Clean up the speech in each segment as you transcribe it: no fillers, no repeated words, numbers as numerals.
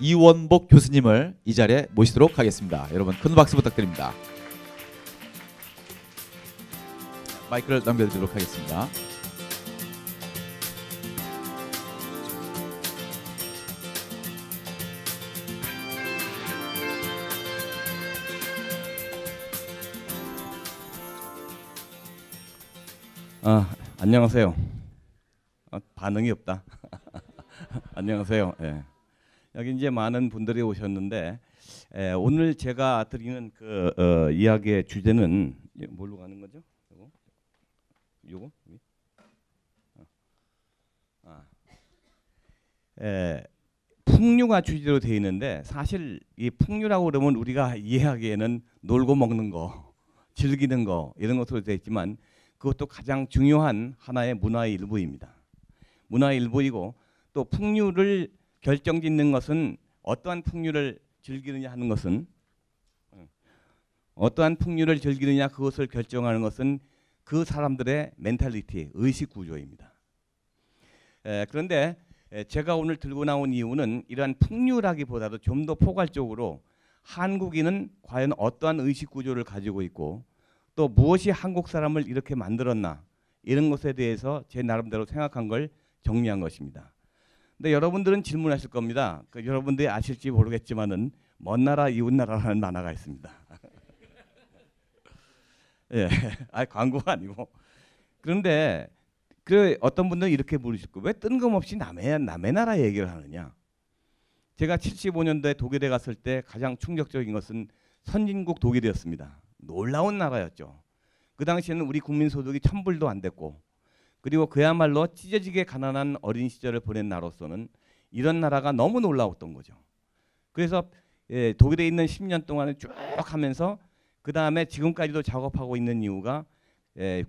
이원복 교수님을 이 자리에 모시도록 하겠습니다. 여러분 큰 박수 부탁드립니다. 마이크를 넘겨드리도록 하겠습니다. 안녕하세요. 반응이 없다. 안녕하세요. 예. 여기 이제 많은 분들이 오셨는데 오늘 제가 드리는 그 이야기의 주제는 뭘로 가는 거죠? 요거? 풍류가 주제로 되어 있는데 사실 이 풍류라고 그러면 우리가 이해하기에는 놀고 먹는 거, 즐기는 거 이런 것으로 되어 있지만 그것도 가장 중요한 하나의 문화의 일부입니다. 문화의 일부이고 또 풍류를 결정짓는 것은 어떠한 풍류를 즐기느냐 하는 것은 어떠한 풍류를 즐기느냐 그것을 결정하는 것은 그 사람들의 멘탈리티, 의식 구조입니다. 그런데 제가 오늘 들고 나온 이유는 이러한 풍류라기보다도 좀 더 포괄적으로 한국인은 과연 어떠한 의식 구조를 가지고 있고 또 무엇이 한국 사람을 이렇게 만들었나 이런 것에 대해서 제 나름대로 생각한 걸 정리한 것입니다. 근데 여러분들은 질문하실 겁니다. 여러분들이 아실지 모르겠지만은 먼 나라 이웃 나라라는 만화가 있습니다. 예, 광고가 아니고. 그런데 그 어떤 분들은 이렇게 물으실 거예요. 왜 뜬금없이 남의 나라 얘기를 하느냐? 제가 75년도에 독일에 갔을 때 가장 충격적인 것은 선진국 독일이었습니다. 놀라운 나라였죠. 그 당시에는 우리 국민 소득이 1000불도 안 됐고 그리고 그야말로 찢어지게 가난한 어린 시절을 보낸 나로서는 이런 나라가 너무 놀라웠던 거죠. 그래서 독일에 있는 10년 동안을 쭉 하면서 그 다음에 지금까지도 작업하고 있는 이유가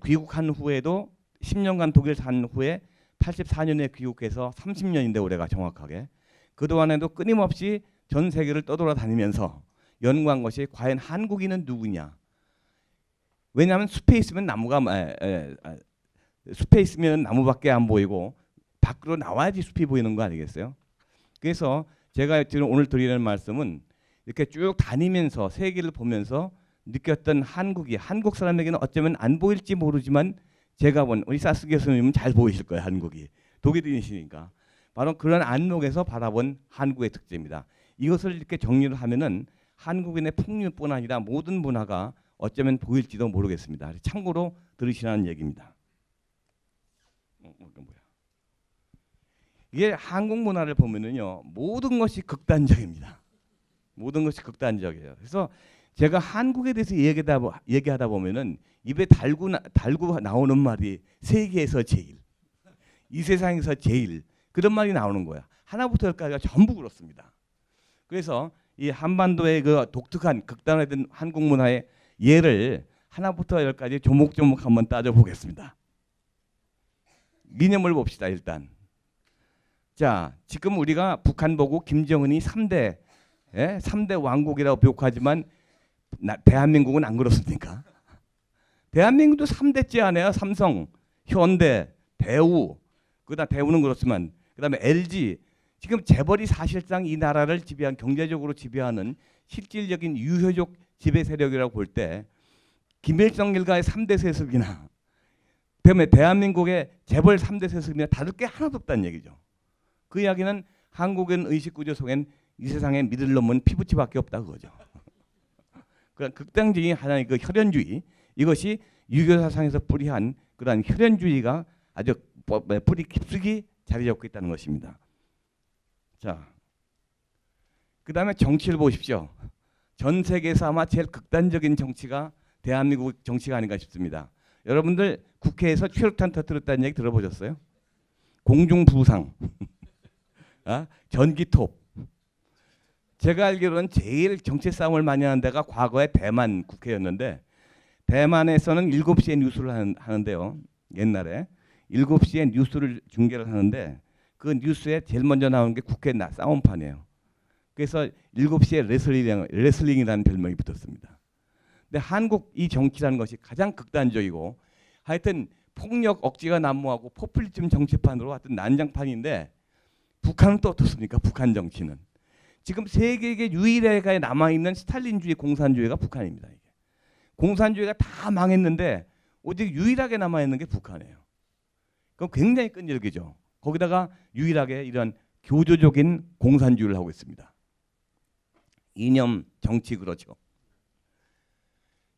귀국한 후에도 10년간 독일 산 후에 84년에 귀국해서 30년인데 올해가 정확하게 그동안에도 끊임없이 전 세계를 떠돌아다니면서 연구한 것이 과연 한국인은 누구냐. 왜냐하면 숲에 있으면 숲에 있으면 나무밖에 안 보이고 밖으로 나와야지 숲이 보이는 거 아니겠어요? 그래서 제가 지금 오늘 드리는 말씀은 이렇게 쭉 다니면서 세계를 보면서 느꼈던 한국 사람에게는 어쩌면 안 보일지 모르지만 제가 본 우리 사스 교수님은 잘 보이실 거예요. 한국이 독일인이시니까 바로 그런 안목에서 바라본 한국의 특징입니다. 이것을 이렇게 정리를 하면은 한국인의 풍류뿐 아니라 모든 문화가 어쩌면 보일지도 모르겠습니다. 참고로 들으시라는 얘기입니다. 이게 한국 문화를 보면은요 모든 것이 극단적입니다. 모든 것이 극단적이에요. 그래서 제가 한국에 대해서 얘기하다 보면은 입에 달고 나오는 말이 세계에서 제일, 이 세상에서 제일 그런 말이 나오는 거야. 하나부터 열까지가 전부 그렇습니다. 그래서 이 한반도의 그 독특한 극단화된 한국 문화의 예를 하나부터 열까지 조목조목 한번 따져보겠습니다. 이념을 봅시다. 일단 자 지금 우리가 북한 보고 김정은이 3대 왕국이라고 비옥하지만 대한민국은 안 그렇습니까? 대한민국도 3대째 아니에요. 삼성, 현대, 대우 그다음 대우는 그렇지만 그다음에 LG 지금 재벌이 사실상 이 나라를 지배한 경제적으로 지배하는 실질적인 유효적 지배 세력이라고 볼 때 김일성 일가의 3대 세습이나 그다음에 대한민국의 재벌 3대 세습이나 다를 게 하나도 없다는 얘기죠. 그 이야기는 한국인 의식구조 속엔 이 세상에 믿을 놈은 피부치밖에 없다 그거죠. 그런 극단적인 하나의 그 혈연주의 이것이 유교 사상에서 뿌리한 그러한 혈연주의가 아주 뿌리 깊숙이 자리 잡고 있다는 것입니다. 자, 그 다음에 정치를 보십시오. 전 세계에서 아마 제일 극단적인 정치가 대한민국 정치가 아닌가 싶습니다. 여러분들 국회에서 최루탄 터뜨렸다는 얘기 들어보셨어요? 공중부상, 전기톱. 제가 알기로는 제일 정치 싸움을 많이 하는 데가 과거에 대만 국회였는데 대만에서는 7시에 뉴스를 하는데요. 옛날에 7시에 뉴스를 중계를 하는데 그 뉴스에 제일 먼저 나오는 게 국회 싸움판이에요. 그래서 7시에 레슬링이라는 별명이 붙었습니다. 근데 한국 이 정치라는 것이 가장 극단적이고 하여튼 폭력 억지가 난무하고 포퓰리즘 정치판으로 하여튼 난장판인데 북한은 또 어떻습니까? 북한 정치는. 지금 세계에 유일하게 남아있는 스탈린주의 공산주의가 북한입니다. 이게. 공산주의가 다 망했는데 오직 유일하게 남아있는 게 북한이에요. 그럼 굉장히 끈질기죠. 거기다가 유일하게 이런 교조적인 공산주의를 하고 있습니다. 이념, 정치 그렇죠.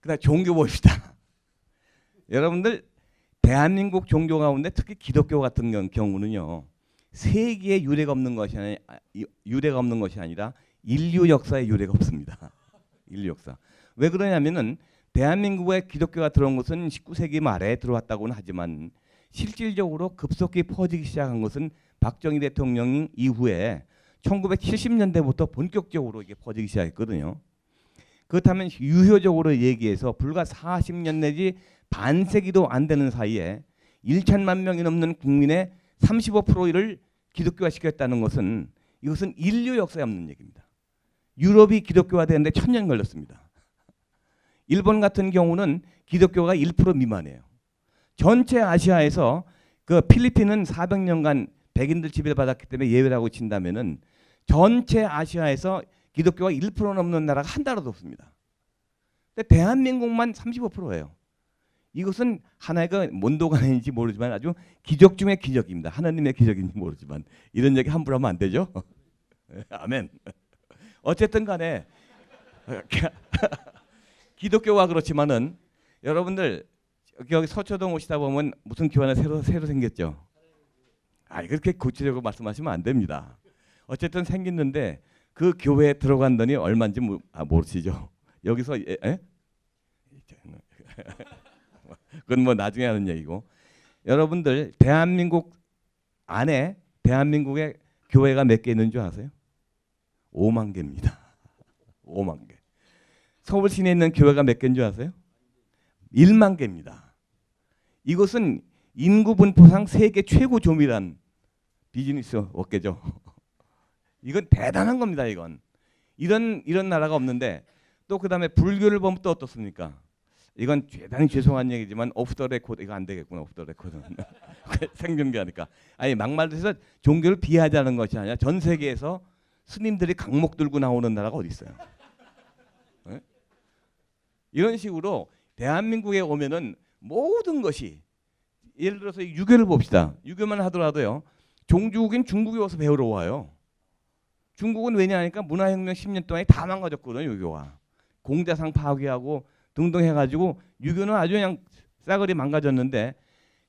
그다음 종교 봅시다. 여러분들 대한민국 종교 가운데 특히 기독교 같은 경우는요. 세계에 유례가 없는 것이 아니라 인류 역사에 유례가 없습니다. 인류 역사. 왜 그러냐면은 대한민국에 기독교가 들어온 것은 19세기 말에 들어왔다고는 하지만 실질적으로 급속히 퍼지기 시작한 것은 박정희 대통령 이후에 1970년대부터 본격적으로 이게 퍼지기 시작했거든요. 그렇다면 유효적으로 얘기해서 불과 40년 내지 반세기도 안 되는 사이에 1천만 명이 넘는 국민의 35%를 기독교화 시켰다는 것은 이것은 인류 역사에 없는 얘기입니다. 유럽이 기독교화 되는데 1000년 걸렸습니다. 일본 같은 경우는 기독교가 1% 미만이에요. 전체 아시아에서 그 필리핀은 400년간 백인들 지배를 받았기 때문에 예외라고 친다면은 전체 아시아에서 기독교가 1% 넘는 나라가 한 나라도 없습니다. 근데 대한민국만 35%예요. 이것은 하나의 그 mond도가인지 모르지만 아주 기적 중의 기적입니다. 하나님의 기적인지 모르지만 이런 얘기 함부로 하면 안 되죠. 아멘. 어쨌든 간에 기독교가 그렇지만은 여러분들 여기 서초동 오시다 보면 무슨 교회나 새로 생겼죠. 그렇게 구체적으로 말씀하시면 안 됩니다. 어쨌든 생겼는데 그 교회에 들어간다니 얼마인지 모르시죠. 여기서 그건 뭐 나중에 하는 얘기고. 여러분들 대한민국 안에 대한민국에 교회가 몇 개 있는 줄 아세요? 5만 개입니다. 5만 개. 서울 시내에 있는 교회가 몇 개인 줄 아세요? 1만 개입니다. 이것은 인구 분포상 세계 최고 조밀한 비즈니스 업계죠. 이건 대단한 겁니다. 이런 나라가 없는데 또 그다음에 불교를 보면 또 어떻습니까? 이건 대단히 죄송한 얘기지만 오프 더 레코드 이거 안 되겠구나. 오프 더 레코드는 생중계하니까. 아니 막말로 해서 종교를 비하하자는 것이 아니라 전 세계에서 스님들이 강목 들고 나오는 나라가 어디 있어요? 네? 이런 식으로 대한민국에 오면은 모든 것이 예를 들어서 유교를 봅시다. 유교만 하더라도요. 종주국인 중국에 와서 배우러 와요. 중국은 왜냐하니까 문화혁명 10년 동안에 다 망가졌거든요. 유교가. 공자상 파괴하고 등등 해가지고 유교는 아주 그냥 싸그리 망가졌는데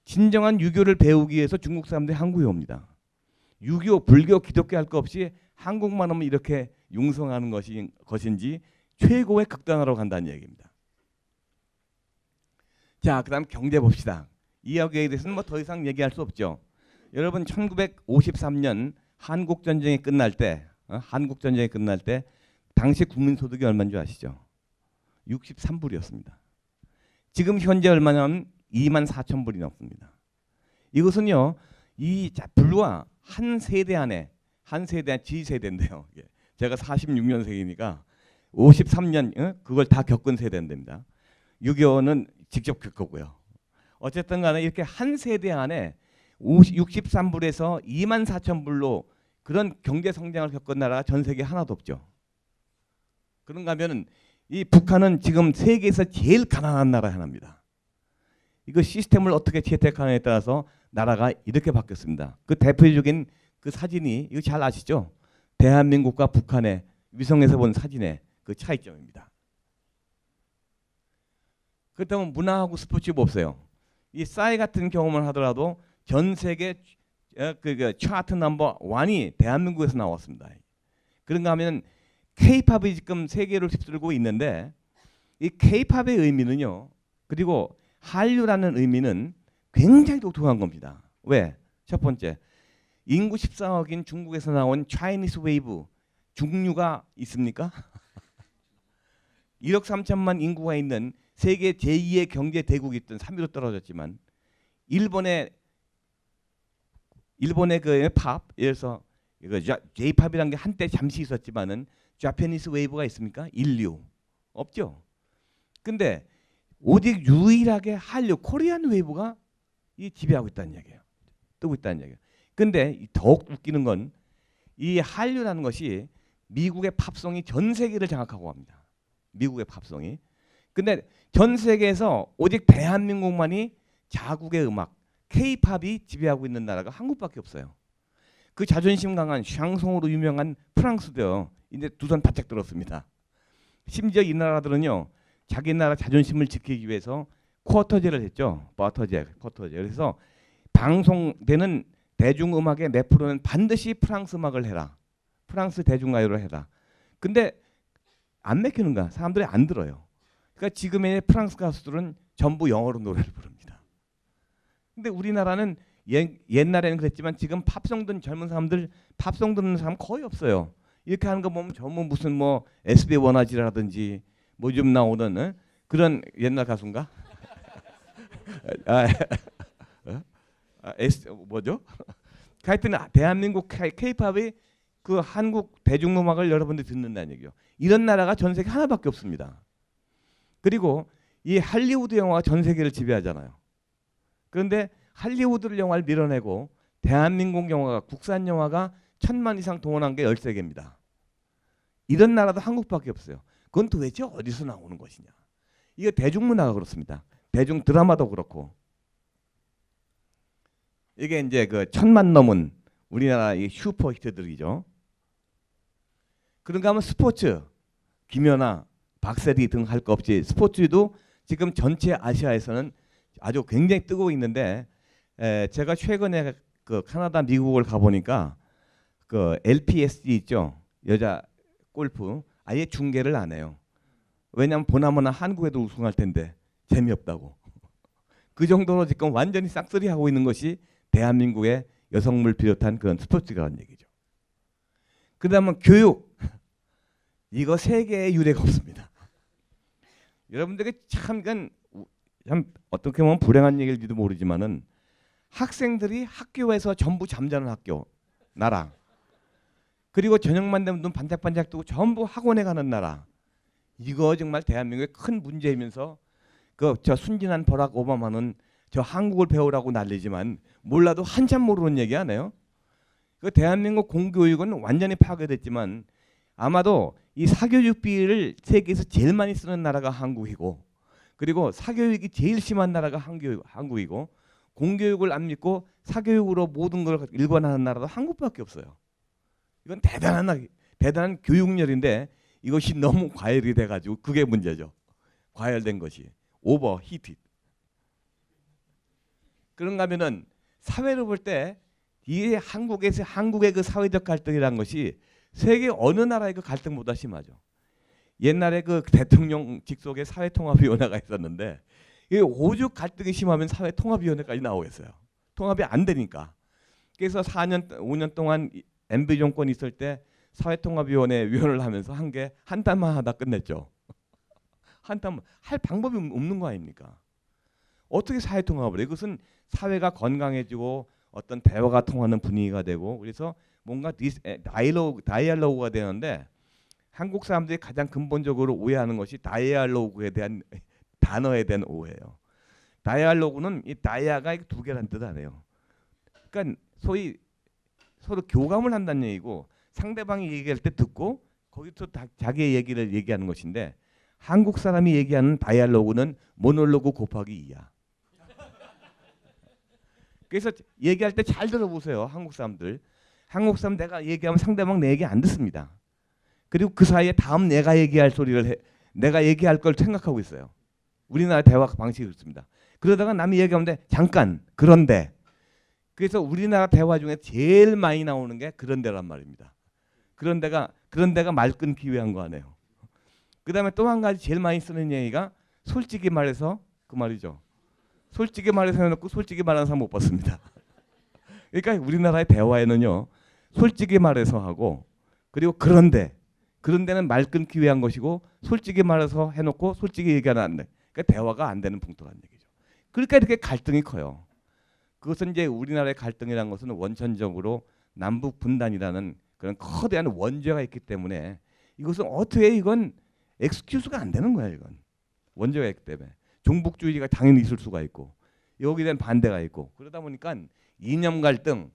진정한 유교를 배우기 위해서 중국 사람들이 한국에 옵니다. 유교, 불교, 기독교 할 거 없이 한국만 오면 이렇게 융성하는 것인지 최고의 극단화로 간다는 얘기입니다. 자, 그다음 경제 봅시다. 이 이야기에 대해서는 뭐 더 이상 얘기할 수 없죠. 여러분 1953년 한국 전쟁이 끝날 때 당시 국민 소득이 얼마인 줄 아시죠? 63불이었습니다. 지금 현재 얼마냐면 24,000불이 넘습니다. 이것은요, 불과 한 세대 안에 G세대인데요. 제가 46년생이니까 53년 그걸 다 겪은 세대입니다. 6.25는 직접 겪었고요. 어쨌든 간에 이렇게 한 세대 안에 63불에서 24,000불로 그런 경제 성장을 겪은 나라가 전 세계에 하나도 없죠. 그런가 하면은 이 북한은 지금 세계에서 제일 가난한 나라 하나입니다. 이거 시스템을 어떻게 채택하느냐에 따라서 나라가 이렇게 바뀌었습니다. 그 대표적인 그 사진이 이거 잘 아시죠? 대한민국과 북한의 위성에서 본 사진의 그 차이점입니다. 그렇다면 문화하고 스포츠 봅세요. 이 싸이 같은 경험을 하더라도 전 세계 그 차트 넘버 1이 대한민국에서 나왔습니다. 그런가 하면 K-팝이 지금 세계를 휩쓸고 있는데 이 K-팝의 의미는요. 그리고 한류라는 의미는 굉장히 독특한 겁니다. 왜? 첫 번째, 인구 14억인 중국에서 나온 차이니스 웨이브 중류가 있습니까? 1억 3천만 인구가 있는 세계 제2의 경제 대국이 있던 3위로 떨어졌지만 일본의 그 팝, 예를 들어서 J-팝이라는 게 한때 잠시 있었지만은 자페니스 웨이브가 있습니까? 인류 없죠. 근데 오직 유일하게 한류 코리안 웨이브가 이 지배하고 있다는 얘기예요. 뜨고 있다는 얘기예요. 근데 더욱 웃기는 건 이 한류라는 것이 미국의 팝송이 전 세계를 장악하고 갑니다. 미국의 팝송이. 근데 전 세계에서 오직 대한민국만이 자국의 음악, K-팝이 지배하고 있는 나라가 한국밖에 없어요. 그 자존심 강한 샹송으로 유명한 프랑스도요. 이제 두 손 바짝 들었습니다. 심지어 이 나라들은요. 자기 나라 자존심을 지키기 위해서 쿼터제를 했죠. 쿼터제. 그래서 방송되는 대중음악의 몇 프로는 반드시 프랑스 음악을 해라. 프랑스 대중가요를 해라. 근데 안 맥히는 거야. 사람들이 안 들어요. 그러니까 지금의 프랑스 가수들은 전부 영어로 노래를 부릅니다. 근데 우리나라는 옛날에는 그랬지만 지금 팝송 듣는 젊은 사람들 팝송 듣는 사람 거의 없어요. 이렇게 하는 거 보면 전부 무슨 뭐 SB 원아지라든지 뭐 좀 나오는 그런 옛날 가수인가? 뭐죠? 하여튼 대한민국 K-팝이 그 한국 대중음악을 여러분들이 듣는다는 얘기죠. 이런 나라가 전 세계 하나밖에 없습니다. 그리고 이 할리우드 영화가 전 세계를 지배하잖아요. 그런데 할리우드 영화를 밀어내고 대한민국 영화가 국산 영화가 1000만 이상 동원한 게 13개입니다. 이런 나라도 한국밖에 없어요. 그건 도대체 어디서 나오는 것이냐. 이거 대중문화가 그렇습니다. 대중 드라마도 그렇고. 이게 이제 그 1000만 넘은 우리나라 이 슈퍼 히트들이죠. 그런가 하면 스포츠, 김연아, 박세리 등 할 거 없이 스포츠도 지금 전체 아시아에서는 아주 굉장히 뜨고 있는데 제가 최근에 그 캐나다, 미국을 가보니까 그 LPSG 있죠. 여자 골프 아예 중계를 안 해요. 왜냐하면 보나마나 한국에도 우승할 텐데 재미없다고. 그 정도로 지금 완전히 싹쓸이 하고 있는 것이 대한민국의 여성을 비롯한 그런 스포츠라는 얘기죠. 그 다음은 교육. 이거 세계에 유례가 없습니다. 여러분들에게 참 어떻게 보면 불행한 얘기일지도 모르지만은 학생들이 학교에서 전부 잠자는 학교 나라. 그리고 저녁만 되면 눈 반짝반짝 뜨고 전부 학원에 가는 나라. 이거 정말 대한민국의 큰 문제이면서 저 순진한 버락 오바마는 저 한국을 배우라고 난리지만 몰라도 한참 모르는 얘기 안 해요. 그 대한민국 공교육은 완전히 파괴됐지만 아마도 이 사교육비를 세계에서 제일 많이 쓰는 나라가 한국이고 그리고 사교육이 제일 심한 나라가 한국이고 공교육을 안 믿고 사교육으로 모든 걸 일관하는 나라도 한국밖에 없어요. 이건 대단한 교육열인데 이것이 너무 과열이 돼가지고 그게 문제죠. 과열된 것이 오버 히트. 그런가 하면은 사회를 볼 때 이 한국의 그 사회적 갈등이라는 것이 세계 어느 나라의 그 갈등보다 심하죠. 옛날에 그 대통령 직속에 사회통합위원회가 있었는데 이 오죽 갈등이 심하면 사회통합위원회까지 나오겠어요. 통합이 안 되니까. 그래서 4년, 5년 동안 MB 정권이 있을 때 사회통합위원회 위원을 하면서 한 달만 하다 끝냈죠. 한 달만 할 방법이 없는 거 아닙니까? 어떻게 사회통합을 해요? 이것은 사회가 건강해지고 어떤 대화가 통하는 분위기가 되고 그래서 뭔가 다이알로그가 되는데 한국 사람들이 가장 근본적으로 오해하는 것이 다이알로그에 대한 단어에 대한 오해예요. 다이알로그는 이 다이아가 두 개란 뜻 아니에요. 그러니까 소위 서로 교감을 한다는 얘기고 상대방이 얘기할 때 듣고 거기서 자기의 얘기를 얘기하는 것인데 한국 사람이 얘기하는 다이알로그는 모놀로그 곱하기 2야. 그래서 얘기할 때 잘 들어보세요. 한국 사람들. 한국 사람 내가 얘기하면 상대방 내 얘기 안 듣습니다. 그리고 그 사이에 다음 내가 얘기할 내가 얘기할 걸 생각하고 있어요. 우리나라 대화 방식이 그렇습니다. 그러다가 남이 얘기하는데 잠깐 그런데 그래서 우리나라 대화 중에 제일 많이 나오는 게 그런데란 말입니다. 그런 데가 말 끊기 위한 거 아니에요. 그다음에 또 한 가지 제일 많이 쓰는 얘기가 솔직히 말해서 그 말이죠. 솔직히 말해서 해놓고 솔직히 말하는 사람 못 봤습니다. 그러니까 우리나라의 대화에는요. 솔직히 말해서 하고 그리고 그런데는 말 끊기 위한 것이고 솔직히 말해서 해놓고 솔직히 얘기하면 안 돼. 그러니까 대화가 안 되는 풍토라는 얘기죠. 그러니까 이렇게 갈등이 커요. 그것은 이제 우리나라의 갈등이라는 것은 원천적으로 남북 분단이라는 그런 거대한 원죄가 있기 때문에 이것은 어떻게 이건 엑스큐즈가 안 되는 거야. 이건 원죄가 있기 때문에 종북주의가 당연히 있을 수가 있고 여기에 대한 반대가 있고 그러다 보니까 이념 갈등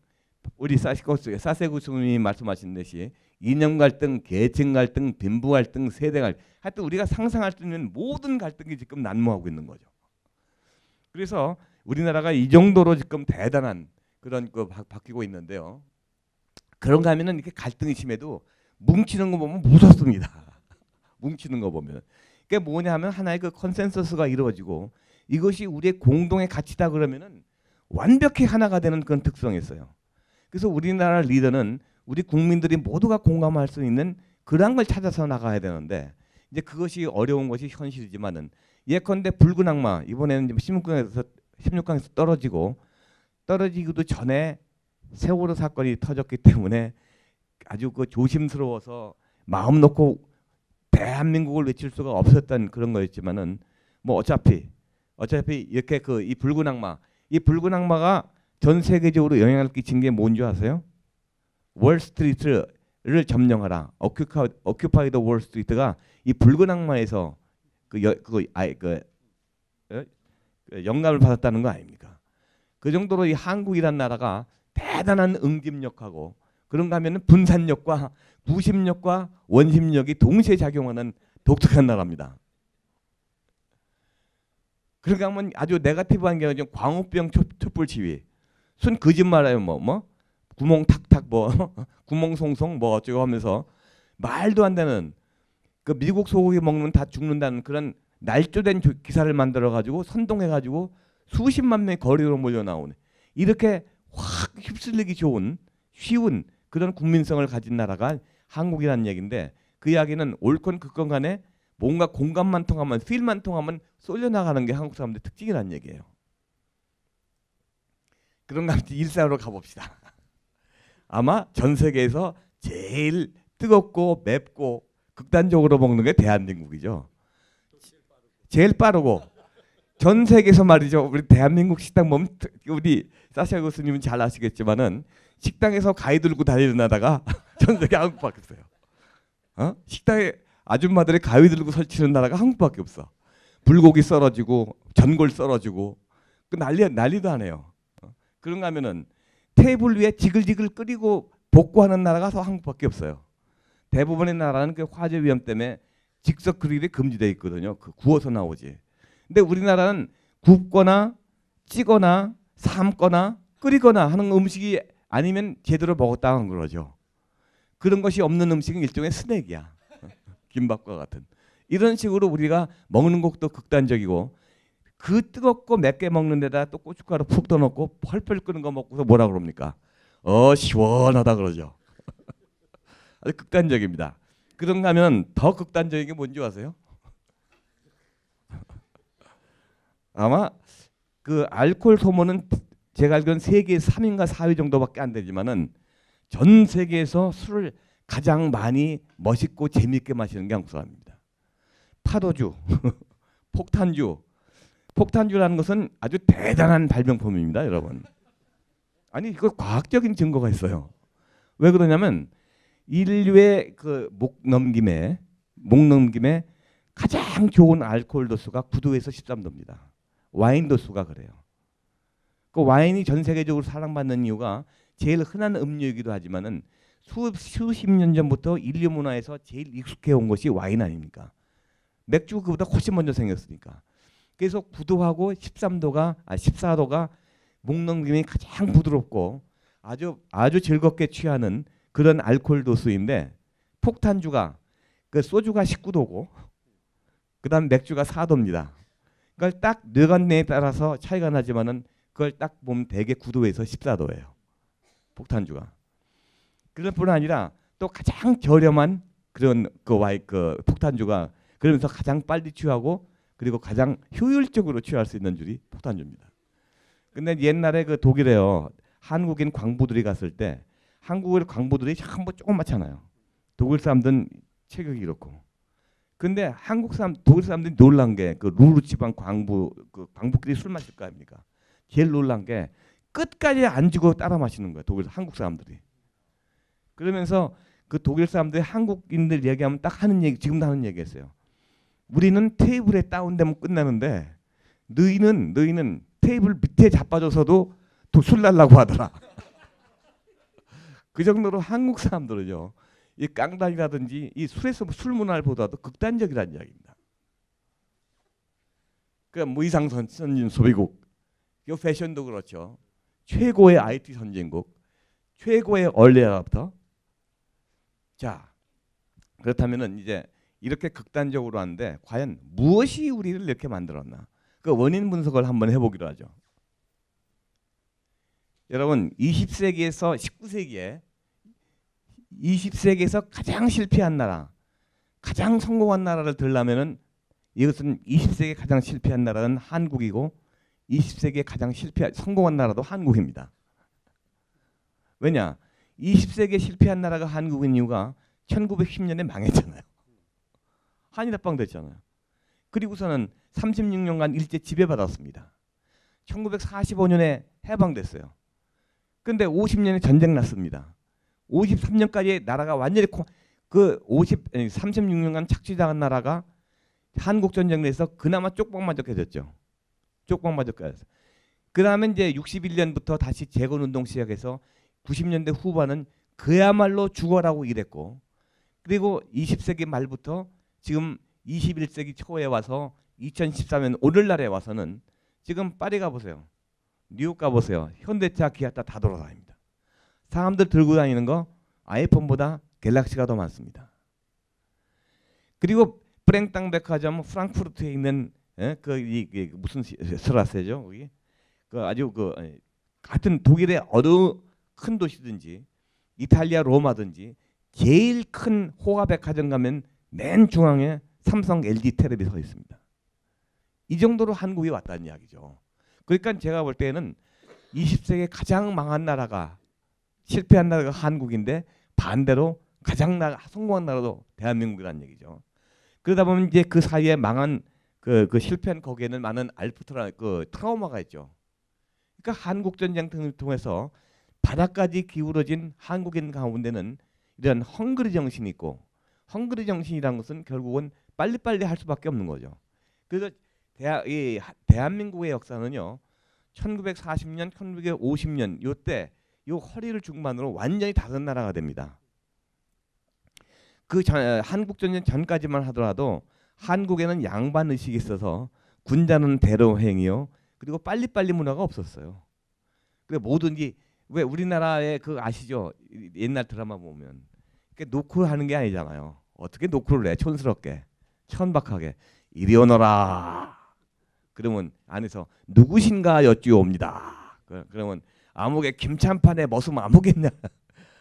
우리 사세구 스님이 말씀하신 듯이 이념 갈등, 계층 갈등, 빈부 갈등, 세대 갈등, 하여튼 우리가 상상할 수 있는 모든 갈등이 지금 난무하고 있는 거죠. 그래서 우리나라가 이 정도로 지금 대단한 그런 거 바뀌고 있는데요. 그런가 하면은 이렇게 갈등이 심해도 뭉치는 거 보면 무섭습니다. 뭉치는 거 보면. 그게 뭐냐 하면 하나의 그 컨센서스가 이루어지고 이것이 우리의 공동의 가치다 그러면은 완벽히 하나가 되는 그런 특성이 있어요. 그래서 우리나라 리더는 우리 국민들이 모두가 공감할 수 있는 그런 걸 찾아서 나가야 되는데 이제 그것이 어려운 것이 현실이지만은 예컨대 붉은 악마 이번에는 16강에서 떨어지기도 전에 세월호 사건이 터졌기 때문에 아주 그 조심스러워서 마음 놓고 대한민국을 외칠 수가 없었던 그런 거였지만은 뭐 어차피 이렇게 그 이 붉은 악마가 전 세계적으로 영향을 끼친 게 뭔지 아세요? 월스트리트를 점령하라. 오큐파이 더 월스트리트가 이 붉은 악마에서 영감을 받았다는 거 아닙니까? 그 정도로 이 한국이란 나라가 대단한 응집력하고 그런가 하면은 분산력과 구심력과 원심력이 동시에 작용하는 독특한 나라입니다. 그러니까 하면 아주 네거티브한 게 광우병 촛불 시위. 순 거짓말이에요. 뭐 구멍 탁탁 뭐 구멍 송송 뭐 어쩌고 하면서 말도 안 되는 그 미국 소고기 먹는 다 죽는다는 그런 날조된 기사를 만들어 가지고 선동해 가지고 수십만 명이 거리로 몰려 나오네. 이렇게 확 휩쓸리기 쉬운 그런 국민성을 가진 나라가 한국이라는 얘기인데 그 이야기는 옳건 그건 간에 뭔가 공감만 통하면 필만 통하면 쏠려나가는 게 한국 사람들의 특징이라는 얘기예요. 그런가 하면 일상으로 가봅시다. 아마 전 세계에서 제일 뜨겁고 맵고 극단적으로 먹는 게 대한민국이죠. 제일 빠르고 전 세계에서 말이죠. 우리 대한민국 식당 보면 우리 사샤 교수님은 잘 아시겠지만은 식당에서 가위 들고 다니다가 전 세계 한국밖에 없어요. 식당에 아줌마들이 가위 들고 설치는 나라가 한국밖에 없어. 불고기 썰어지고 전골 썰어지고 그 난리도 안 해요. 그런가 하면은 테이블 위에 지글지글 끓이고 볶고하는 나라가 더 한국밖에 없어요. 대부분의 나라는 그 화재 위험 때문에 직접 그릴이 금지되어 있거든요. 그 구워서 나오지. 근데 우리나라는 굽거나 찌거나 삶거나 끓이거나 하는 음식이 아니면 제대로 먹었다는 그러죠. 그런 것이 없는 음식은 일종의 스낵이야. 김밥과 같은. 이런 식으로 우리가 먹는 것도 극단적이고 그 뜨겁고 맵게 먹는 데다 또 고춧가루 푹 떠넣고 펄펄 끓는 거 먹고서 뭐라 그럽니까? 시원하다 그러죠. 아주 극단적입니다. 그런가 하면 더 극단적인 게 뭔지 아세요? 아마 그 알코올 소모는 제가 알기로는 세계 3위인가 4위 정도밖에 안 되지만은 전 세계에서 술을 가장 많이 멋있고 재미있게 마시는 게 한국 사람입니다. 파도주, 폭탄주라는 것은 아주 대단한 발명품입니다, 여러분. 아니 이거 과학적인 증거가 있어요. 왜 그러냐면 인류의 그 목 넘김에 가장 좋은 알코올 도수가 9도에서 13도입니다. 와인 도수가 그래요. 그 와인이 전 세계적으로 사랑받는 이유가 제일 흔한 음료이기도 하지만은 수십 년 전부터 인류 문화에서 제일 익숙해 온 것이 와인 아닙니까? 맥주 그보다 훨씬 먼저 생겼으니까. 그래서 9도하고 14도가 목 넘김이 가장 부드럽고 아주 즐겁게 취하는 그런 알코올 도수인데 폭탄주가 그 소주가 19도고 그다음 맥주가 4도입니다. 그걸 딱 뇌관내에 따라서 차이가 나지만은 그걸 딱 보면 대개 9도에서 14도예요. 폭탄주가. 그럴 뿐 아니라 또 가장 저렴한 그런 그 폭탄주가 그러면서 가장 빨리 취하고 그리고 가장 효율적으로 취할 수 있는 줄이 폭탄주입니다. 근데 옛날에 그 독일에요. 한국인 광부들이 갔을 때 한국의 광부들이 전부 조그맣잖아요. 독일 사람들은 체격이 이렇고. 근데 독일 사람들이 놀란 게 그 루르 지방 광부끼리 술 마실 거 아닙니까? 제일 놀란 게 끝까지 안 주고 따라 마시는 거예요. 한국 사람들이. 그러면서 그 독일 사람들이 한국인들 얘기하면 딱 하는 얘기, 지금도 하는 얘기했어요. 우리는 테이블에 다운되면 끝나는데 너희는 테이블 밑에 자빠져서도 술 날라고 하더라. 그 정도로 한국 사람들은요. 이 깡다리라든지 이 술에서 술 문화를 보다도 극단적이라는 이야기입니다. 그 무이상 선진 소비국, 이 패션도 그렇죠. 최고의 IT 선진국, 최고의 얼리어답터. 자, 그렇다면은 이제 이렇게 극단적으로 하는데 과연 무엇이 우리를 이렇게 만들었나? 그 원인 분석을 한번 해보기로 하죠. 여러분 20세기에서 19세기에 20세기에서 가장 실패한 나라, 가장 성공한 나라를 들려면은 이것은 20세기에 가장 실패한 나라는 한국이고 20세기에 가장 성공한 나라도 한국입니다. 왜냐? 20세기에 실패한 나라가 한국인 이유가 1910년에 망했잖아요. 한일합방 됐잖아요. 그리고서는 36년간 일제 지배받았습니다. 1945년에 해방됐어요. 근데 50년에 전쟁 났습니다. 53년까지 나라가 완전히 36년간 착취당한 나라가 한국전쟁을 해서 그나마 쪽방마적해졌죠. 쪽방마적해졌어요. 그 다음에 이제 61년부터 다시 재건운동 시작해서 90년대 후반은 그야말로 죽어라고 일했고, 그리고 20세기 말부터 지금 21세기 초에 와서 2014년 오늘날에 와서는 지금 파리 가보세요. 뉴욕 가보세요. 현대차, 기아차 다 돌아다닙니다. 사람들 들고 다니는 거 아이폰보다 갤럭시가 더 많습니다. 그리고 프랭땅 백화점 프랑크푸르트에 있는 무슨 스라세죠? 거기 아주 같은 독일의 어느 큰 도시든지 이탈리아 로마든지 제일 큰 호화 백화점 가면 맨 중앙에 삼성, LG 텔레비 서 있습니다. 이 정도로 한국이 왔다는 이야기죠. 그러니까 제가 볼 때는 20세기에 가장 망한 나라가, 실패한 나라가 한국인데 반대로 가장 성공한 나라도 대한민국이라는 얘기죠. 그러다 보면 이제 그 사이에 망한 그 실패한 거기에는 많은 트라우마가 있죠. 그러니까 한국 전쟁 등을 통해서 바닥까지 기울어진 한국인 가운데는 이런 헝그리 정신이 있고, 헝그리 정신이라는 것은 결국은 빨리빨리 할 수밖에 없는 거죠. 그래서 대한민국의 역사는요, 1940년, 1950년 요때 요 허리를 중반으로 완전히 다른 나라가 됩니다. 한국전쟁 전까지만 하더라도 한국에는 양반 의식이 있어서 군자는 대로행이요, 그리고 빨리빨리 문화가 없었어요. 그래 뭐든지, 왜 우리나라의 아시죠? 옛날 드라마 보면 노크를 하는 게 아니잖아요. 어떻게 노크를 해? 촌스럽게, 천박하게 이리 오너라. 그러면 안에서 누구신가 여쭈옵니다. 그러면 아무개 김찬판에 머슴 아무겠냐?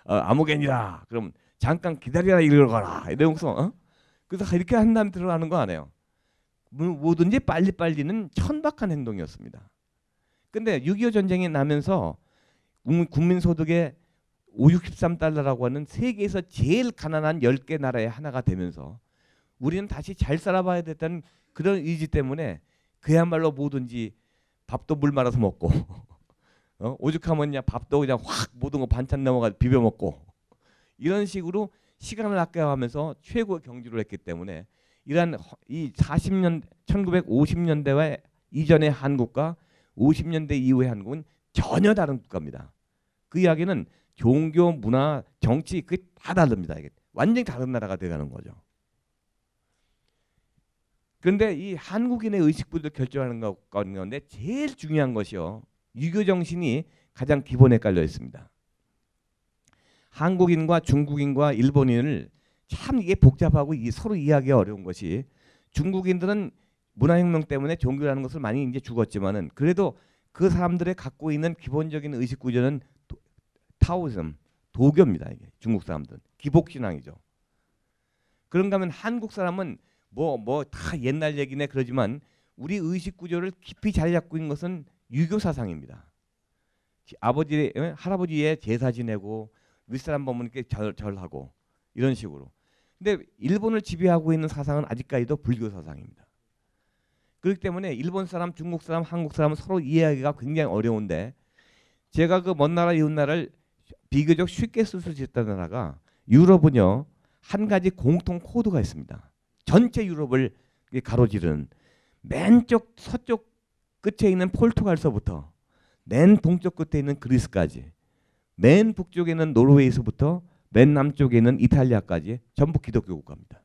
아무개니라. 그럼 잠깐 기다리라 이러거라. 이러면서 그래서 이렇게 한 다음에 들어가는 거 아니에요. 뭐든지 빨리빨리는 천박한 행동이었습니다. 근데 6.25 전쟁이 나면서 국민소득의 563달러라고 하는 세계에서 제일 가난한 10개 나라의 하나가 되면서 우리는 다시 잘 살아봐야 됐다는 그런 의지 때문에 그야말로 뭐든지 밥도 물 말아서 먹고 오죽하면 밥도 그냥 확 모든 거 반찬 넘어가 비벼 먹고 이런 식으로 시간을 아껴가면서 최고의 경주를 했기 때문에 이러한 이 1950년대와 이전의 한국과 50년대 이후의 한국은 전혀 다른 국가입니다. 그 이야기는 종교, 문화, 정치 그게 다 다릅니다. 이게 완전히 다른 나라가 돼가는 거죠. 그런데 이 한국인의 의식부터 결정하는 가운데 제일 중요한 것이요, 유교 정신이 가장 기본에 깔려 있습니다. 한국인과 중국인과 일본인을 참 이게 복잡하고 서로 이해하기 어려운 것이, 중국인들은 문화혁명 때문에 종교라는 것을 많이 이제 죽었지만은 그래도 그 사람들의 갖고 있는 기본적인 의식 구조는 타오이즘, 도교입니다. 이게 중국 사람들은 기복신앙이죠. 그런가 하면 한국 사람은 뭐 다 옛날 얘기네 그러지만 우리 의식 구조를 깊이 자리 잡고 있는 것은 유교 사상입니다. 아버지, 할아버지의 제사 지내고 윗사람 보면 이렇게 절하고 이런 식으로. 근데 일본을 지배하고 있는 사상은 아직까지도 불교 사상입니다. 그렇기 때문에 일본 사람, 중국 사람, 한국 사람은 서로 이해하기가 굉장히 어려운데, 제가 그 먼 나라 이웃 나라를 비교적 쉽게 쓸 수 있다는 나라가 유럽은요, 한 가지 공통 코드가 있습니다. 전체 유럽을 가로지르는 맨 서쪽 끝에 있는 포르투갈서부터 맨 동쪽 끝에 있는 그리스까지, 맨 북쪽에 있는 노르웨이에서부터 맨 남쪽에 있는 이탈리아까지 전부 기독교 국가입니다.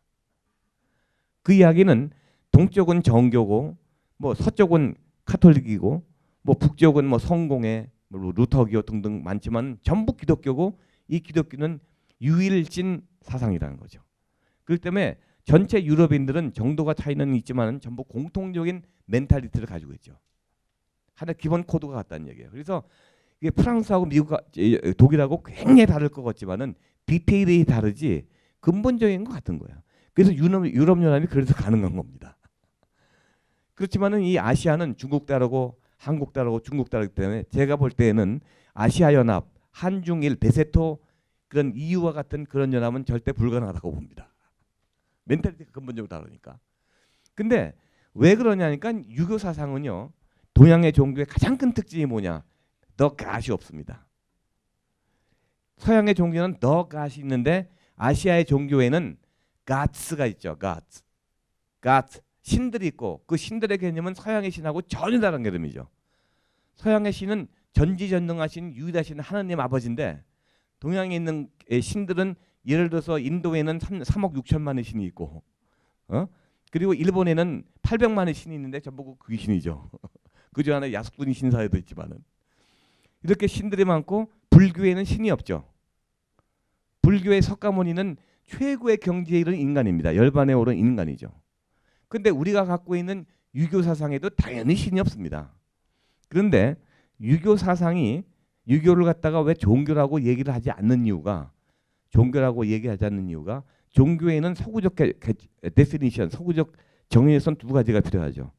그 이야기는 동쪽은 정교고 뭐 서쪽은 카톨릭이고 뭐 북쪽은 뭐 성공회, 뭐 루터교 등등 많지만 전부 기독교고 이 기독교는 유일신 사상이라는 거죠. 그렇기 때문에 전체 유럽인들은 정도가 차이는 있지만 전부 공통적인 멘탈리티를 가지고 있죠. 하나 기본 코드가 같다는 얘기예요. 그래서 이게 프랑스하고 미국, 독일하고 굉장히 다를 것 같지만은 디테일이 다르지 근본적인 것 같은 거예요. 그래서 유럽연합이 그래서 가능한 겁니다. 그렇지만은 이 아시아는 중국 다르고 한국 다르고 중국 다르기 때문에 제가 볼 때에는 아시아 연합, 한중일, 대세토 그런 EU와 같은 그런 연합은 절대 불가능하다고 봅니다. 멘탈리티가 근본적으로 다르니까. 근데 왜 그러냐니까 유교 사상은요. 동양의 종교의 가장 큰 특징이 뭐냐? 더 갓이 없습니다. 서양의 종교는 더 갓이 있는데 아시아의 종교에는 가츠가 있죠. 가츠. 신들이 있고 그 신들의 개념은 서양의 신하고 전혀 다른 개념이죠. 서양의 신은 전지전능하신 유일하신 하나님 아버지인데 동양에 있는 신들은 예를 들어서 인도에는 3억 6천만의 신이 있고 그리고 일본에는 800만의 신이 있는데 전부 그 귀신이죠. 그중 하나 야스쿠니 신사에도 있지만은 이렇게 신들이 많고 불교에는 신이 없죠. 불교의 석가모니는 최고의 경지에 이른 인간입니다. 열반에 오른 인간이죠. 근데 우리가 갖고 있는 유교 사상에도 당연히 신이 없습니다. 그런데 유교 사상이 유교를 갖다가 왜 종교라고 얘기를 하지 않는 이유가 종교에는 서구적 데피니션, 서구적 정의에선 두 가지가 필요하죠.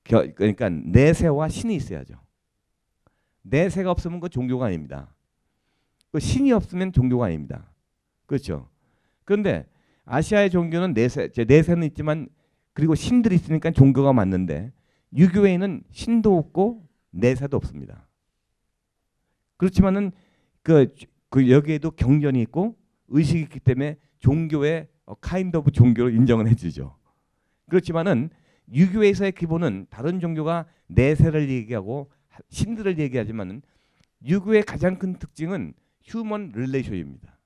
그러니까 내세와 신이 있어야죠. 내세가 없으면 그 종교가 아닙니다. 그 신이 없으면 종교가 아닙니다. 그렇죠. 그런데 아시아의 종교는 내세는 있지만 그리고 신들이 있으니까 종교가 맞는데 유교에는 신도 없고 내세도 없습니다. 그렇지만은 그 여기에도 경전이 있고 의식이 있기 때문에 종교의 카인드 오브 종교로 인정을 해주죠. 그렇지만은 유교에서의 기본은 다른 종교가 내세를 얘기하고 신들을 얘기하지만은 유교의 가장 큰 특징은 휴먼 릴레이션입니다.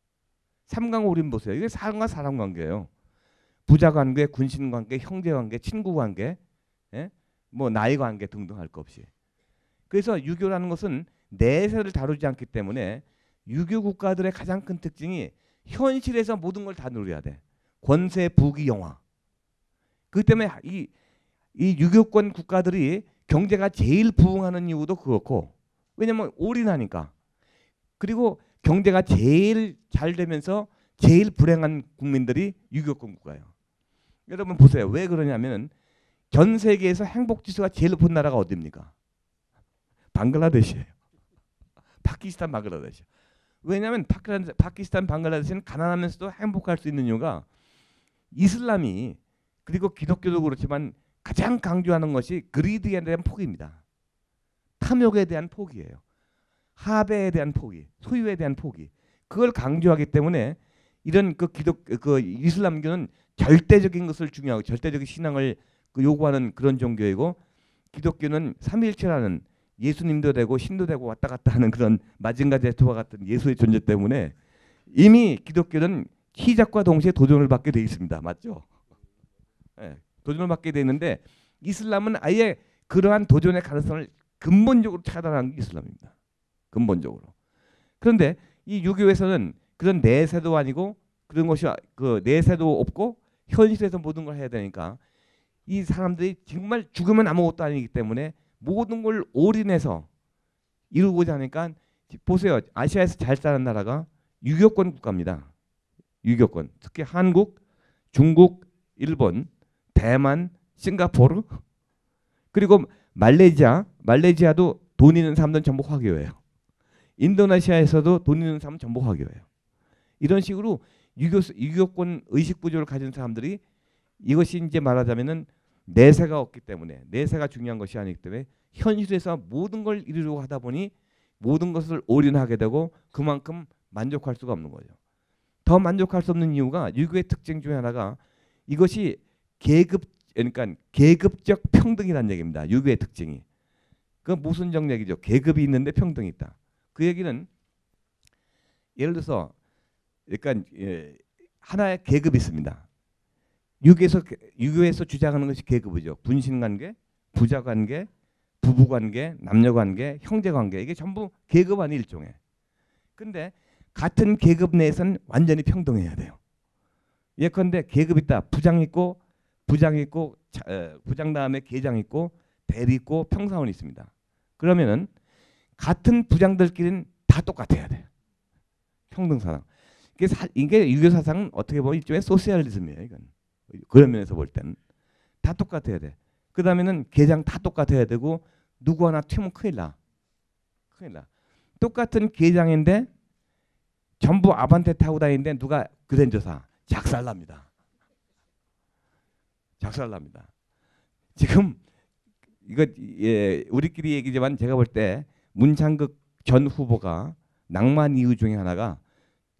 삼강오림 보세요. 이게 사람과 사람 관계예요. 부자 관계, 군신 관계, 형제 관계, 친구 관계, 뭐 나이 관계 등등 할 것 없이. 그래서 유교라는 것은 내세를 다루지 않기 때문에 유교 국가들의 가장 큰 특징이 현실에서 모든 걸 다 누려야 돼. 권세, 부귀, 영화. 그렇기 때문에 이 유교권 국가들이 경제가 제일 부흥하는 이유도 그렇고 왜냐면 올인하니까. 그리고 경제가 제일 잘 되면서 제일 불행한 국민들이 유교권 국가예요. 여러분 보세요. 왜 그러냐면 전 세계에서 행복 지수가 제일 높은 나라가 어디입니까? 방글라데시예요. 파키스탄, 방글라데시. 왜냐하면 파키스탄, 방글라데시는 가난하면서도 행복할 수 있는 이유가 이슬람이 그리고 기독교도 그렇지만 가장 강조하는 것이 그리드에 대한 포기입니다. 탐욕에 대한 포기예요. 하배에 대한 포기, 소유에 대한 포기. 그걸 강조하기 때문에 이런 그 이슬람교는 절대적인 것을 중요하고 절대적인 신앙을 요구하는 그런 종교이고 기독교는 삼위일체라는 예수님도 되고 신도 되고 왔다 갔다 하는 그런 마징가 제트와 같은 예수의 존재 때문에 이미 기독교는 시작과 동시에 도전을 받게 돼 있습니다. 맞죠? 네, 도전을 받게 돼 있는데 이슬람은 아예 그러한 도전의 가능성을 근본적으로 차단하는 게 이슬람입니다. 근본적으로. 그런데 이 유교에서는 그런 내세도 아니고 그런 것이 그 내세도 없고 현실에서 모든 걸 해야 되니까 이 사람들이 정말 죽으면 아무것도 아니기 때문에 모든 걸 올인해서 이루고자 하니까 보세요. 아시아에서 잘 사는 나라가 유교권 국가입니다. 유교권. 특히 한국, 중국, 일본, 대만, 싱가포르 그리고 말레이시아도 돈 있는 사람들은 전부 화교예요. 인도네시아에서도 돈 있는 사람은 전부 화교예요. 이런 식으로 유교권 의식 구조를 가진 사람들이 이것이 이제 말하자면은 내세가 없기 때문에 내세가 중요한 것이 아니기 때문에 현실에서 모든 걸 이루려고 하다 보니 모든 것을 올인하게 되고 그만큼 만족할 수가 없는 거죠. 더 만족할 수 없는 이유가 유교의 특징 중에 하나가 이것이 그러니까 계급적 평등이라는 얘기입니다. 유교의 특징이. 그 모순적 얘기죠. 계급이 있는데 평등이 있다. 그 얘기는 예를 들어서 그러니까 하나의 계급이 있습니다. 유교에서 주장하는 것이 계급이죠. 분신관계, 부자관계, 부부관계, 남녀관계, 형제관계 이게 전부 계급 아닌 일종의. 근데 같은 계급 내에서는 완전히 평등해야 돼요. 예컨대 계급 있다. 부장 있고 부장 다음에 계장 있고 대리 있고 평사원이 있습니다. 그러면은 같은 부장들끼리는 다 똑같아야 돼. 평등사상. 이게 유교 사상은 어떻게 보면 일종의 소시알리즘이에요. 이건 그런 면에서 볼 때는 다 똑같아야 돼. 그 다음에는 계장 다 똑같아야 되고 누구 하나 튀면 큰일 나. 똑같은 계장인데 전부 아반떼 타고 다니는데 누가 그랜저사 작살납니다. 지금 이거 우리끼리 얘기지만 제가 볼 때 문창극 전 후보가 낭만 이유 중에 하나가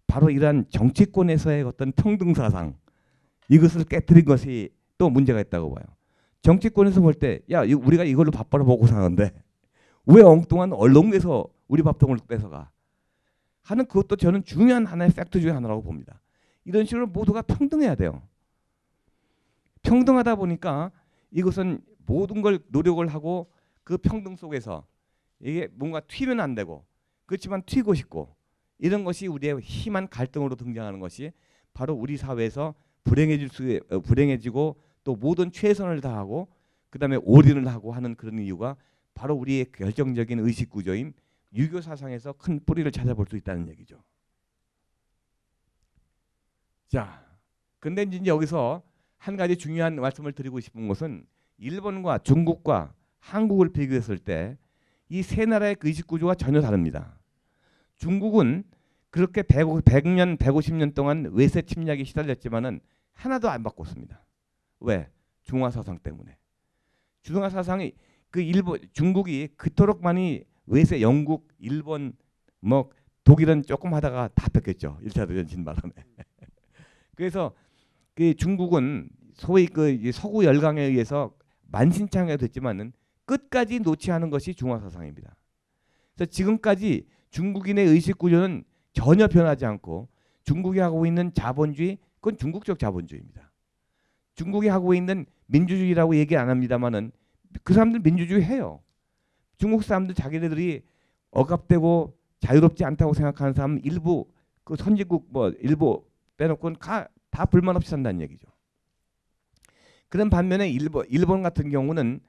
바로 이러한 정치권에서의 어떤 평등사상 이것을 깨뜨린 것이 또 문제가 있다고 봐요. 정치권에서 볼 때 야 우리가 이걸로 밥 벌어 먹고 사는데 왜 엉뚱한 언론에서 우리 밥통을 뺏어가 하는 그것도 저는 중요한 하나의 팩트 중에 하나라고 봅니다. 이런 식으로 모두가 평등해야 돼요. 평등하다 보니까 이것은 모든 걸 노력을 하고 그 평등 속에서 이게 뭔가 튀면 안 되고 그렇지만 튀고 싶고 이런 것이 우리의 심한 갈등으로 등장하는 것이 바로 우리 사회에서 불행해지고 또 모든 최선을 다하고 그다음에 올인을 하고 하는 그런 이유가 바로 우리의 결정적인 의식 구조인 유교 사상에서 큰 뿌리를 찾아볼 수 있다는 얘기죠. 자, 근데 이제 여기서 한 가지 중요한 말씀을 드리고 싶은 것은 일본과 중국과 한국을 비교했을 때 이 세 나라의 의식 구조가 전혀 다릅니다. 중국은 그렇게 100년, 150년 동안 외세 침략에 시달렸지만은 하나도 안 바꿨습니다. 왜? 중화 사상 때문에. 중화 사상이 중국이 그토록 많이 외세 영국, 일본, 뭐 독일은 조금 하다가 다 뺏겼죠. 1차 대전 바람에. 그래서 그 중국은 소위 그 서구 열강에 의해서 만신창이가 됐지만은 끝까지 놓지 않은 것이 중화 사상입니다. 그래서 지금까지 중국인의 의식 구조는 전혀 변하지 않고 중국이 하고 있는 자본주의 그건 중국적 자본주의입니다. 중국이 하고 있는 민주주의라고 얘기 안 합니다만은 그 사람들 민주주의 해요. 중국 사람들 자기네들이 억압되고 자유롭지 않다고 생각하는 사람 일부 그 선진국 뭐 일부 빼놓고는 다 불만 없이 산다는 얘기죠. 그런 반면에 일본 같은 경우는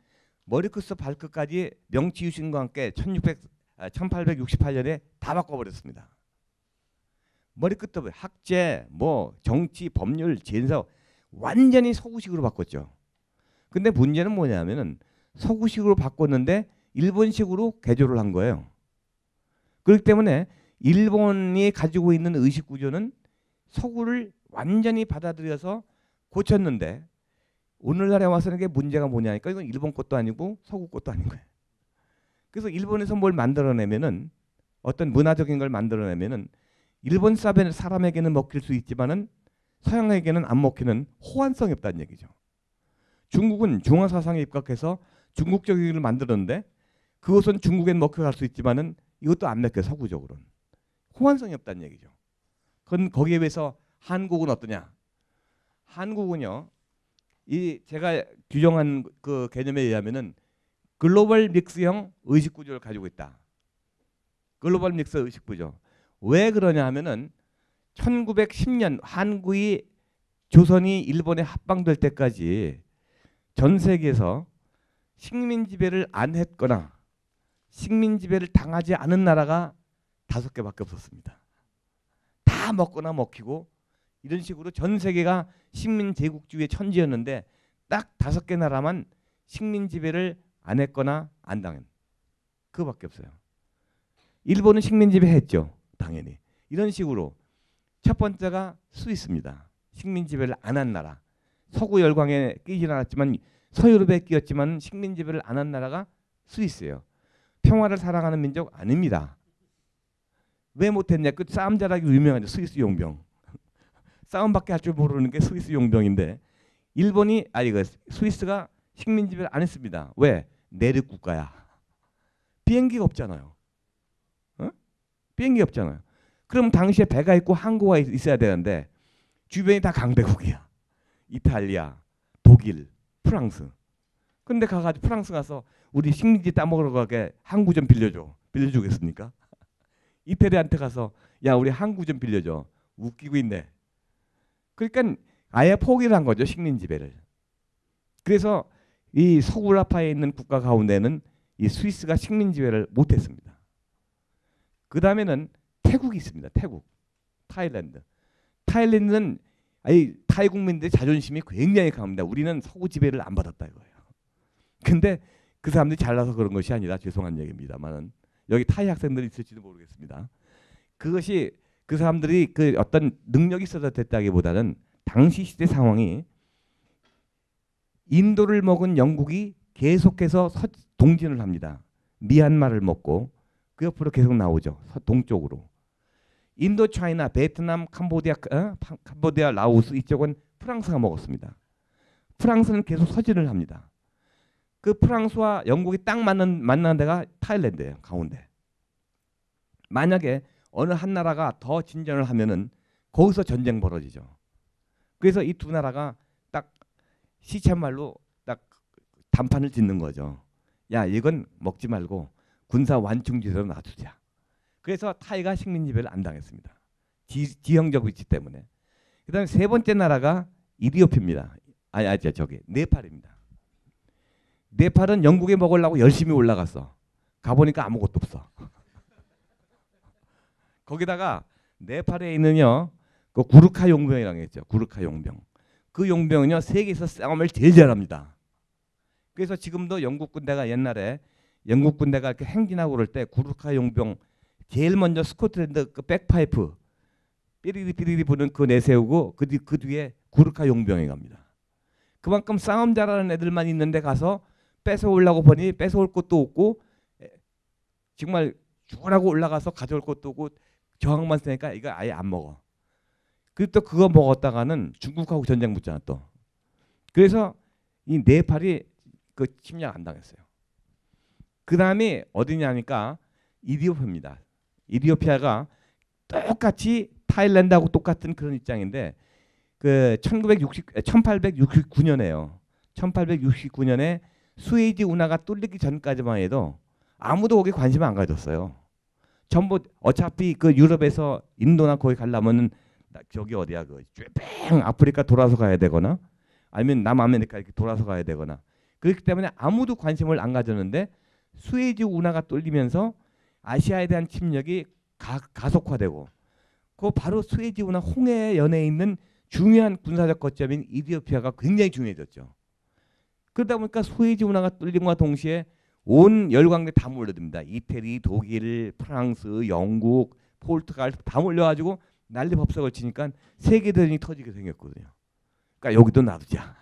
머리끝부터 발끝까지 명치유신과 함께 1868년에 다 바꿔버렸습니다. 머리끝부터 학제, 뭐 정치, 법률, 제사 완전히 서구식으로 바꿨죠. 근데 문제는 뭐냐면은 서구식으로 바꿨는데 일본식으로 개조를 한 거예요. 그렇기 때문에 일본이 가지고 있는 의식 구조는 서구를 완전히 받아들여서 고쳤는데 오늘날에 와서는 이게 문제가 뭐냐니까 이건 일본 것도 아니고 서구 것도 아닌 거예요. 그래서 일본에서 뭘 만들어내면은 어떤 문화적인 걸 만들어내면은 일본 사람에게는 먹힐 수 있지만은 서양에게는 안 먹히는 호환성이 없다는 얘기죠. 중국은 중화 사상에 입각해서 중국적인 걸 만들었는데 그것은 중국엔 먹혀갈 수 있지만은 이것도 안 먹혀 서구적으로는 호환성이 없다는 얘기죠. 그건 거기에 비해서 한국은 어떠냐? 한국은요. 이 제가 규정한 그 개념에 의하면은 글로벌 믹스형 의식 구조를 가지고 있다. 글로벌 믹스 의식 구조. 왜 그러냐 하면은 1910년 한국이 조선이 일본에 합방될 때까지 전 세계에서 식민 지배를 안 했거나 식민 지배를 당하지 않은 나라가 5개밖에 없었습니다. 다 먹거나 먹히고 이런 식으로 전 세계가 식민 제국주의의 천지였는데 딱 5개 나라만 식민 지배를 안 했거나 안 당한 그거밖에 없어요. 일본은 식민 지배했죠. 당연히. 이런 식으로 첫 번째가 스위스입니다. 식민 지배를 안 한 나라. 서구 열강에 끼지 않았지만 서유럽에 끼었지만 식민 지배를 안 한 나라가 스위스예요. 평화를 사랑하는 민족 아닙니다. 왜 못했냐? 그 싸움 잘하기 유명하죠. 스위스 용병. 싸움밖에 할 줄 모르는 게 스위스 용병인데 스위스가 식민 지배를 안 했습니다. 왜? 내륙 국가야. 비행기가 없잖아요. 비행기 없잖아요. 그럼 당시에 배가 있고 항구가 있어야 되는데 주변이 다 강대국이야. 이탈리아, 독일, 프랑스. 근데 가가지고 프랑스 가서 우리 식민지 따먹으러 가게 항구 좀 빌려줘. 빌려주겠습니까? 이태리한테 가서 야 우리 항구 좀 빌려줘. 웃기고 있네. 그러니까 아예 포기를 한 거죠. 식민 지배를. 그래서 이 서구라파에 있는 국가 가운데는 이 스위스가 식민 지배를 못했습니다. 그 다음에는 태국이 있습니다. 태국, 타일랜드. 타일랜드는 타이 국민들의 자존심이 굉장히 강합니다. 우리는 서구 지배를 안 받았다 이거예요. 근데 그 사람들이 잘나서 그런 것이 아니라 죄송한 얘기입니다만은 여기 타이 학생들이 있을지도 모르겠습니다. 그것이 그 사람들이 그 어떤 능력이 있어서 됐다기보다는 당시 시대 상황이 인도를 먹은 영국이 계속해서 동진을 합니다. 미얀마를 먹고 그 옆으로 계속 나오죠. 동쪽으로. 인도, 차이나, 베트남, 캄보디아, 라오스 이쪽은 프랑스가 먹었습니다. 프랑스는 계속 서진을 합니다. 그 프랑스와 영국이 딱 만나는 데가 타일랜드예요. 가운데. 만약에 어느 한 나라가 더 진전을 하면은 거기서 전쟁 벌어지죠. 그래서 이 두 나라가 딱 시쳇말로 딱 단판을 짓는 거죠. 야 이건 먹지 말고 군사 완충지대로 놔두자. 그래서 타이가 식민 지배를 안 당했습니다. 지형적 위치 때문에. 그다음에 세 번째 나라가 이디오피아입니다. 저기 네팔입니다. 네팔은 영국에 먹으려고 열심히 올라갔어. 가보니까 아무것도 없어. 거기다가 네팔에 있는요 그 구르카 용병이라는 게 있죠. 구르카 용병. 그 용병은요 세계에서 싸움을 제일 잘합니다. 그래서 지금도 영국 군대가 옛날에 영국 군대가 이렇게 행진하고 그럴 때 구르카 용병 제일 먼저 스코틀랜드 그 백파이프 삐리리 삐리리 부는 그 내세우고 그 뒤에 구르카 용병이 갑니다. 그만큼 싸움 잘하는 애들만 있는데 가서 뺏어오려고 보니 뺏어올 것도 없고 정말 죽으라고 올라가서 가져올 것도 없고 저항만 세니까 이거 아예 안 먹어. 그리고 또 그거 먹었다가는 중국하고 전쟁 붙잖아 또. 그래서 이 네팔이 그 침략 안 당했어요. 그 다음에 어디냐니까 이디오피아입니다. 이디오피아가 똑같이 타일랜드하고 똑같은 그런 입장인데 그 1869년에요. 1869년에 수에즈 운하가 뚫리기 전까지만 해도 아무도 거기 관심 안 가졌어요. 전부 어차피 그 유럽에서 인도나 거기 가려면은 저기 어디야 그 뺑 아프리카 돌아서 가야 되거나 아니면 남아메리카 이렇게 돌아서 가야 되거나 그렇기 때문에 아무도 관심을 안 가졌는데 수에즈 운하가 뚫리면서 아시아에 대한 침략이 가속화되고 그 바로 수에즈 운하 홍해 연해에 있는 중요한 군사적 거점인 이디오피아가 굉장히 중요해졌죠. 그러다 보니까 수에즈 운하가 뚫림과 동시에 온 열강대 다 몰려듭니다. 이태리, 독일, 프랑스, 영국, 포르투갈 다 몰려가지고 난리 법석을 치니까 세계대전이 터지게 생겼거든요. 그러니까 여기도 놔두자.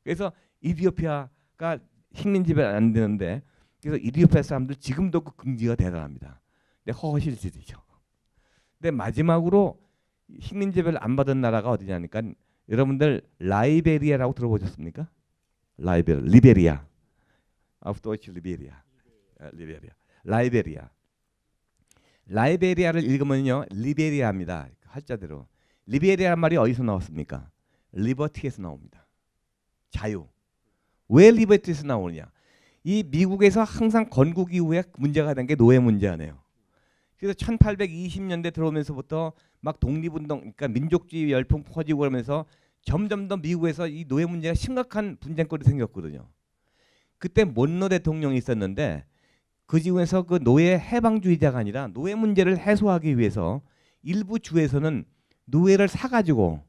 그래서 이디오피아가 식민 지배 안 되는데 그래서 이디오피아 사람들 지금도 그 긍지가 대단합니다. 근데 허허실실이죠. 근데 마지막으로 식민 지배를 안 받은 나라가 어디냐니까 여러분들 라이베리아라고 들어보셨습니까? 리베리아. 아프도이치 리베리아. 라이베리아를 읽으면요 리베리아입니다. 한자대로. 리베리아 말이 어디서 나왔습니까? 리버티에서 나옵니다. 자유. 왜 리버티에서 나오느냐? 이 미국에서 항상 건국 이후에 문제가 된 게 노예 문제 아니에요. 그래서 1820년대 들어오면서부터 막 독립운동, 그러니까 민족주의 열풍 퍼지고 그러면서 점점 더 미국에서 이 노예 문제가 심각한 분쟁거리 생겼거든요. 그때 몬로 대통령이 있었는데 그 중에서 그 노예 해방주의자가 아니라 노예 문제를 해소하기 위해서 일부 주에서는 노예를 사가지고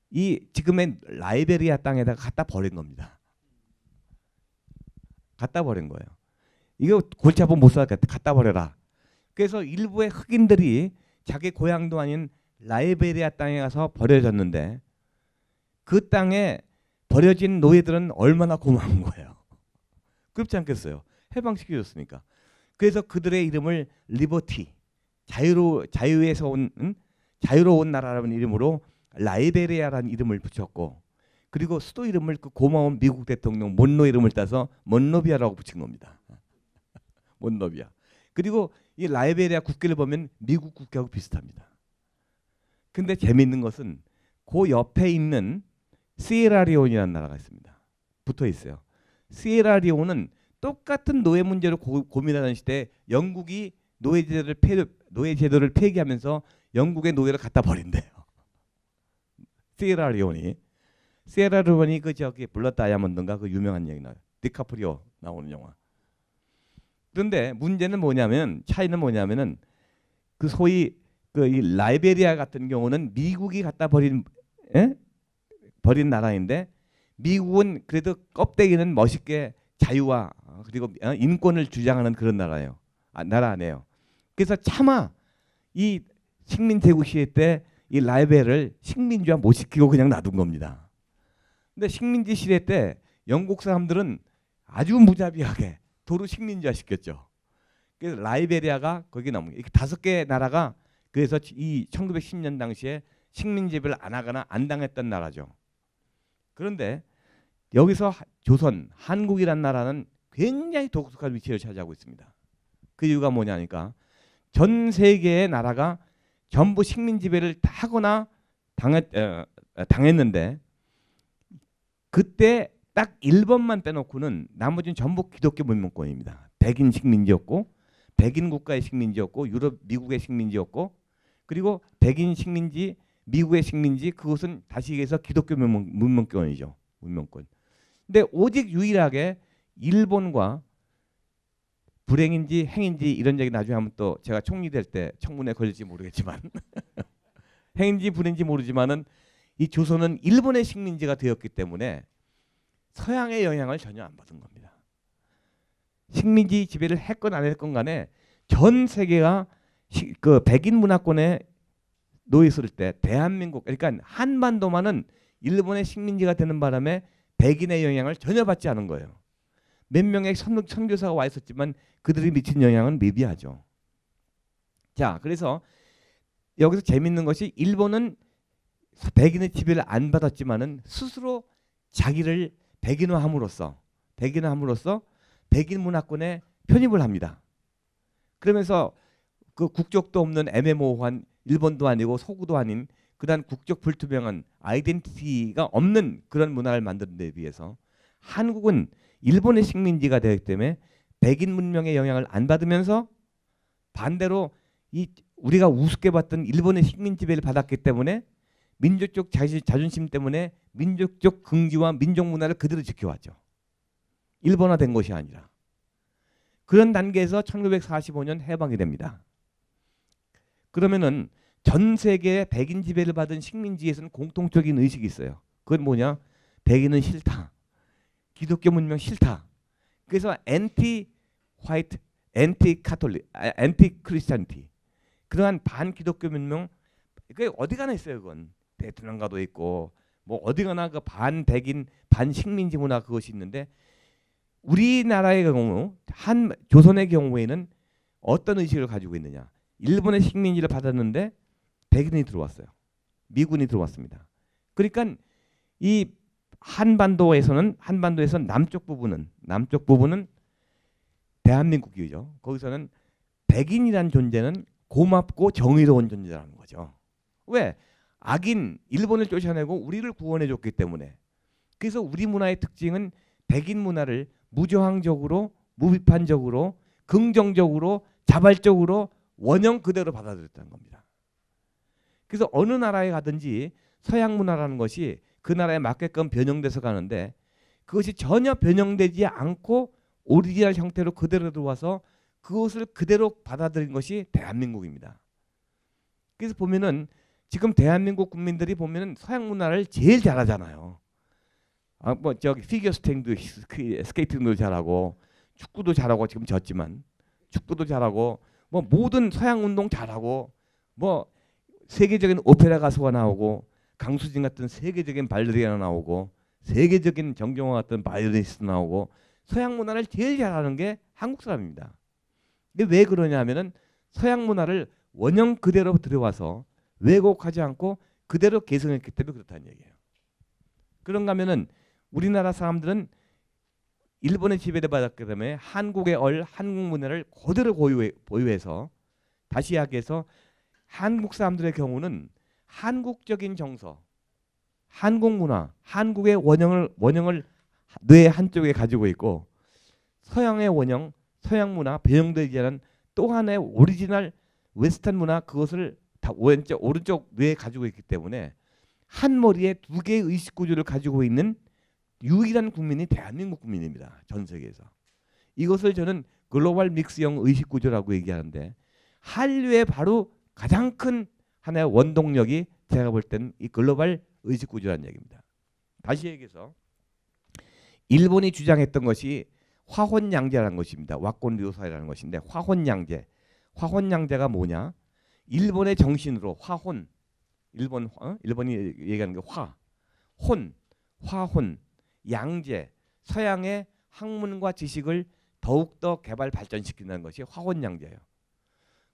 이 지금의 라이베리아 땅에다가 갖다 버린 겁니다. 갖다 버린 거예요. 이거 골치 아프면 못 살겠다. 갖다 버려라. 그래서 일부의 흑인들이 자기 고향도 아닌 라이베리아 땅에 가서 버려졌는데 그 땅에 버려진 노예들은 얼마나 고마운 거예요. 그렇지 않겠어요? 해방시켜줬으니까. 그래서 그들의 이름을 리버티, 자유에서 온 자유로운 나라라는 이름으로 라이베리아라는 이름을 붙였고 그리고 수도 이름을 그 고마운 미국 대통령 몬로 이름을 따서 몬로비아라고 붙인 겁니다. 몬로비아. 그리고 이 라이베리아 국기를 보면 미국 국기하고 비슷합니다. 근데 재미있는 것은 그 옆에 있는 시에라리온이라는 나라가 있습니다. 붙어 있어요. 시에라리온은 똑같은 노예 문제를 고민하는 시대에 영국이 노예 제도를 폐기하면서 영국의 노예를 갖다 버린대요. 시에라리온이 그 저기 블러드 다이아몬드인가 그 유명한 얘기 나요. 디카프리오 나오는 영화. 그런데 문제는 뭐냐면 차이는 뭐냐면은 그 소위 그 이 라이베리아 같은 경우는 미국이 갖다 버린 나라인데 미국은 그래도 껍데기는 멋있게 자유와 그리고 인권을 주장하는 그런 나라예요. 나라 아니에요. 그래서 차마 이 식민 제국 시대 때 이 라이베리아를 식민지화 못 시키고 그냥 놔둔 겁니다. 근데 식민지 시대 때 영국 사람들은 아주 무자비하게 도로 식민지화 시켰죠. 그래서 라이베리아가 거기 나오는 게 5개 나라가 그래서 이 1910년 당시에 식민지배를 안 하거나 안 당했던 나라죠. 그런데 여기서 조선, 한국이란 나라는 굉장히 독특한 위치를 차지하고 있습니다. 그 이유가 뭐냐니까 전 세계의 나라가 전부 식민지배를 하거나 당했는데 그때 딱 일본만 빼놓고는 나머지는 전부 기독교 문명권입니다. 백인 식민지였고 백인 국가의 식민지였고 유럽 미국의 식민지였고 그리고 백인 식민지 미국의 식민지 그것은 다시 얘기해서 기독교 문명권이죠. 문명권. 근데 오직 유일하게 일본과 불행인지 행인지 이런 얘기 나중에 하면 또 제가 총리 될 때 청문회 걸릴지 모르겠지만 행인지 불행인지 모르지만은 이 조선은 일본의 식민지가 되었기 때문에 서양의 영향을 전혀 안 받은 겁니다. 식민지 지배를 했건 안 했건 간에 전 세계가 그 백인 문화권에 놓여 있을 때 대한민국 그러니까 한반도만은 일본의 식민지가 되는 바람에 백인의 영향을 전혀 받지 않은 거예요. 몇 명의 선교사가 와 있었지만 그들이 미친 영향은 미비하죠. 자, 그래서 여기서 재밌는 것이 일본은 백인의 지배를 안 받았지만은 스스로 자기를 백인화함으로써 백인 문화권에 편입을 합니다. 그러면서 그 국적도 없는 애매모호한 일본도 아니고 서구도 아닌 그다음 국적 불투명한 아이덴티티가 없는 그런 문화를 만드는 데 비해서 한국은 일본의 식민지가 되기 때문에 백인 문명의 영향을 안 받으면서 반대로 이 우리가 우습게 봤던 일본의 식민 지배를 받았기 때문에 민족적 자존심 때문에 민족적 긍지와 민족 문화를 그대로 지켜왔죠. 일본화된 것이 아니라. 그런 단계에서 1945년 해방이 됩니다. 그러면은 전 세계의 백인 지배를 받은 식민지에서는 공통적인 의식이 있어요. 그건 뭐냐? 백인은 싫다. 기독교 문명 싫다. 그래서 엔티 화이트, 엔티 카톨릭, 엔티 크리스찬티 그러한 반기독교 문명 그 어디 가나 있어요. 그건 베트남가도 있고 뭐 어디 가나 그 반백인 반식민지 문화 그것이 있는데 우리나라의 경우 한 조선의 경우에는 어떤 의식을 가지고 있느냐? 일본의 식민지를 받았는데 백인이 들어왔어요. 미군이 들어왔습니다. 그러니까 이 한반도에서 남쪽 부분은 대한민국이죠. 거기서는 백인이라는 존재는 고맙고 정의로운 존재라는 거죠. 왜? 악인 일본을 쫓아내고 우리를 구원해 줬기 때문에. 그래서 우리 문화의 특징은 백인 문화를 무저항적으로 무비판적으로 긍정적으로 자발적으로 원형 그대로 받아들였다는 겁니다. 그래서 어느 나라에 가든지 서양 문화라는 것이 그 나라에 맞게끔 변형돼서 가는데 그것이 전혀 변형되지 않고 오리지널 형태로 그대로 들어와서 그것을 그대로 받아들인 것이 대한민국입니다. 그래서 보면은 지금 대한민국 국민들이 보면은 서양 문화를 제일 잘하잖아요. 뭐 저기 피겨 스케이팅도 잘하고 축구도 잘하고 지금 졌지만 축구도 잘하고 뭐 모든 서양 운동 잘하고 뭐 세계적인 오페라 가수가 나오고 강수진 같은 세계적인 발레리나 나오고 세계적인 정경화 같은 바이올리니스트 나오고 서양 문화를 제일 잘하는 게 한국 사람입니다. 근데 왜 그러냐면은 서양 문화를 원형 그대로 들여와서 왜곡하지 않고 그대로 개성했기 때문에 그렇다는 얘기예요. 그런가 하면은 우리나라 사람들은 일본의 지배를 받았기 때문에 한국의 한국 문화를 그대로 보유해서 다시 이야기해서 한국 사람들의 경우는 한국적인 정서, 한국 문화, 한국의 원형을 뇌 한쪽에 가지고 있고 서양의 원형, 서양 문화, 변형되지 않은 또 하나의 오리지널 웨스턴 문화 그것을 다 오른쪽 뇌에 가지고 있기 때문에 한 머리에 두 개의 의식 구조를 가지고 있는 유일한 국민이 대한민국 국민입니다. 전 세계에서. 이것을 저는 글로벌 믹스형 의식 구조라고 얘기하는데 한류의 바로 가장 큰 하나의 원동력이 제가 볼 때는 이 글로벌 의식 구조라는 얘기입니다. 다시 얘기해서 일본이 주장했던 것이 화혼양제라는 것입니다. 왁곤류사이라는 것인데 화혼양제가 뭐냐? 일본의 정신으로 화혼, 일본이 얘기하는 게 화혼, 양제, 서양의 학문과 지식을 더욱더 개발 발전시킨다는 것이 화혼양제예요.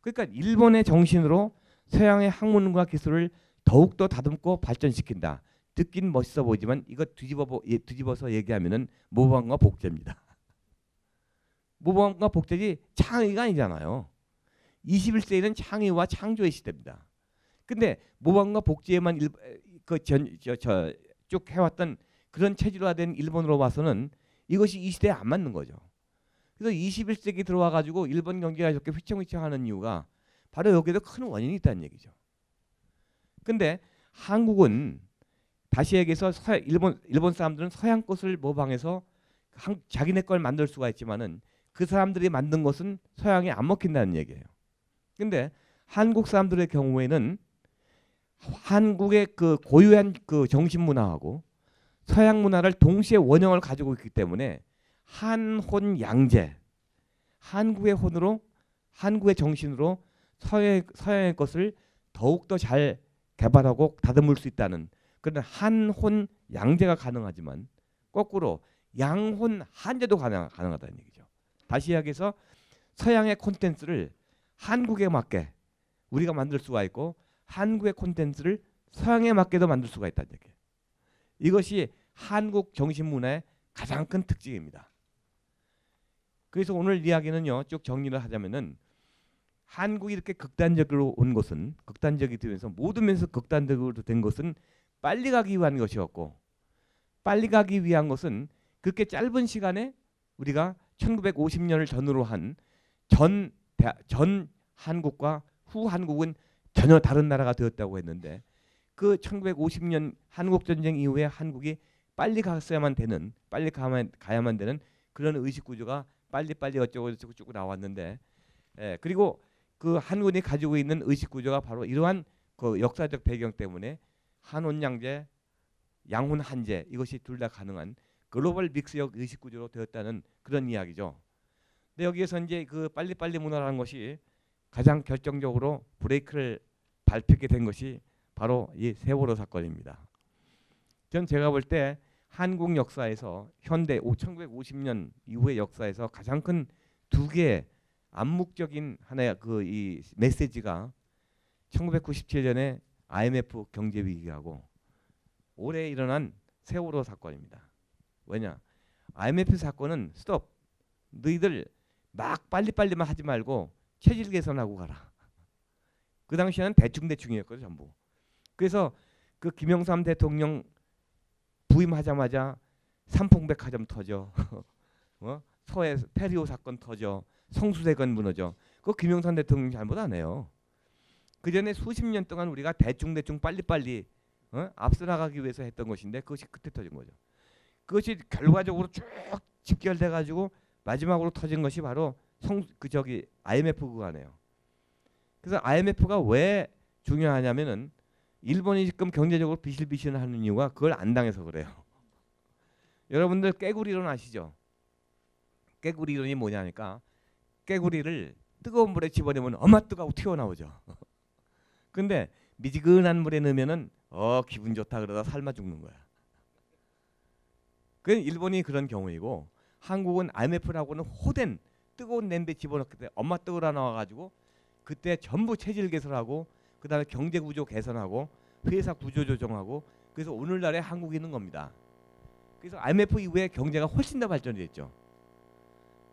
그러니까 일본의 정신으로 서양의 학문과 기술을 더욱더 다듬고 발전시킨다. 듣긴 멋있어 보이지만 이거 뒤집어서 얘기하면은 모방과 복제입니다. 모방과 복제지 창의가 아니잖아요. 21세기는 창의와 창조의 시대입니다. 근데 모방과 복제에만 쭉 해왔던 그런 체질화된 일본으로 봐서는 이것이 이 시대에 안 맞는 거죠. 그래서 21세기 들어와 가지고 일본 경제가 이렇게 휘청휘청하는 이유가 바로 여기에도 큰 원인이 있다는 얘기죠. 근데 한국은 다시 얘기해서 일본 사람들은 서양 것을 모방해서 자기네 걸 만들 수가 있지만은 그 사람들이 만든 것은 서양에 안 먹힌다는 얘기예요. 근데 한국 사람들의 경우에는 한국의 그 고유한 그 정신 문화하고 서양 문화를 동시에 원형을 가지고 있기 때문에 한혼 양제, 한국의 혼으로 한국의 정신으로 서양의 것을 더욱더 잘 개발하고 다듬을 수 있다는 그런 한혼 양제가 가능하지만 거꾸로 양혼 한제도 가능하다는 얘기죠. 다시 이야기해서 서양의 콘텐츠를 한국에 맞게 우리가 만들 수가 있고 한국의 콘텐츠를 서양에 맞게도 만들 수가 있다는 얘기예요. 이것이 한국 정신문화의 가장 큰 특징입니다. 그래서 오늘 이야기는요. 쭉 정리를 하자면은 한국이 이렇게 극단적으로 온 것은 극단적이 되면서 모든 면에서 극단적으로 된 것은 빨리 가기 위한 것이었고 빨리 가기 위한 것은 그렇게 짧은 시간에 우리가 1950년을 전후로 한 전 한국과 후 한국은 전혀 다른 나라가 되었다고 했는데 그 1950년 한국전쟁 이후에 한국이 빨리 가야만 되는 그런 의식 구조가 빨리 어쩌고 쭉 나왔는데 그리고 그 한국이 가지고 있는 의식 구조가 바로 이러한 그 역사적 배경 때문에 한혼양제, 양혼한제 이것이 둘 다 가능한 글로벌 믹스형 의식 구조로 되었다는 그런 이야기죠. 근데 여기에서 이제 그 빨리 문화라는 것이 가장 결정적으로 브레이크를 밟히게 된 것이 바로 이 세월호 사건입니다. 전 제가 볼 때 한국 역사에서 현대 1950년 이후의 역사에서 가장 큰 두 개의 암묵적인 하나의 그 이 메시지가 1997년에 IMF 경제 위기하고 올해 일어난 세월호 사건입니다. 왜냐? IMF 사건은 스톱. 너희들 막 빨리만 하지 말고 체질 개선하고 가라. 그 당시에는 대충이었거든 전부. 그래서 그 김영삼 대통령 부임하자마자 삼풍백화점 터져. 서해 페리오 사건 터져. 성수대건 무너져. 그거 김영삼 대통령 잘못 안 해요. 그 전에 수십 년 동안 우리가 대충 빨리 앞서 나가기 위해서 했던 것인데 그것이 그때 터진 거죠. 그것이 결과적으로 쭉 직결돼 가지고 마지막으로 터진 것이 바로 IMF 그거네요. 그래서 IMF가 왜 중요하냐면은 일본이 지금 경제적으로 비실비실하는 이유가 그걸 안 당해서 그래요. 여러분들 깨구리 이론 아시죠? 깨구리 이론이 뭐냐니까 깨구리를 뜨거운 물에 집어넣으면 엄마 뜨거워 튀어나오죠. 근데 미지근한 물에 넣으면은 기분 좋다 그러다 삶아 죽는 거야. 그 일본이 그런 경우이고 한국은 IMF라고는 호된 뜨거운 냄비에 집어넣기 때문에 엄마 뜨거라 나와가지고 그때 전부 체질 개선하고 그다음에 경제 구조 개선하고 회사 구조 조정하고 그래서 오늘날의 한국이 있는 겁니다. 그래서 IMF 이후에 경제가 훨씬 더 발전이 됐죠.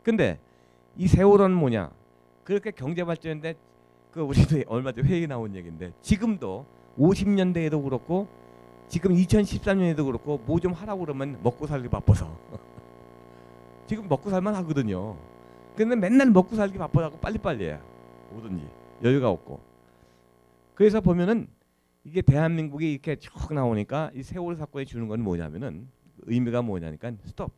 근데 이 세월호는 뭐냐? 그렇게 경제 발전인데 그 우리도 얼마 전에 회의 나온 얘기인데 지금도 50년대에도 그렇고 지금 2013년에도 그렇고 뭐 좀 하라고 그러면 먹고 살기 바빠서 지금 먹고 살만 하거든요. 근데 맨날 먹고 살기 바빠서 빨리빨리 해요. 뭐든지 여유가 없고. 그래서 보면은 이게 대한민국이 이렇게 쭉 나오니까 이 세월호 사건이 주는 건 뭐냐면은 의미가 뭐냐니까 스톱.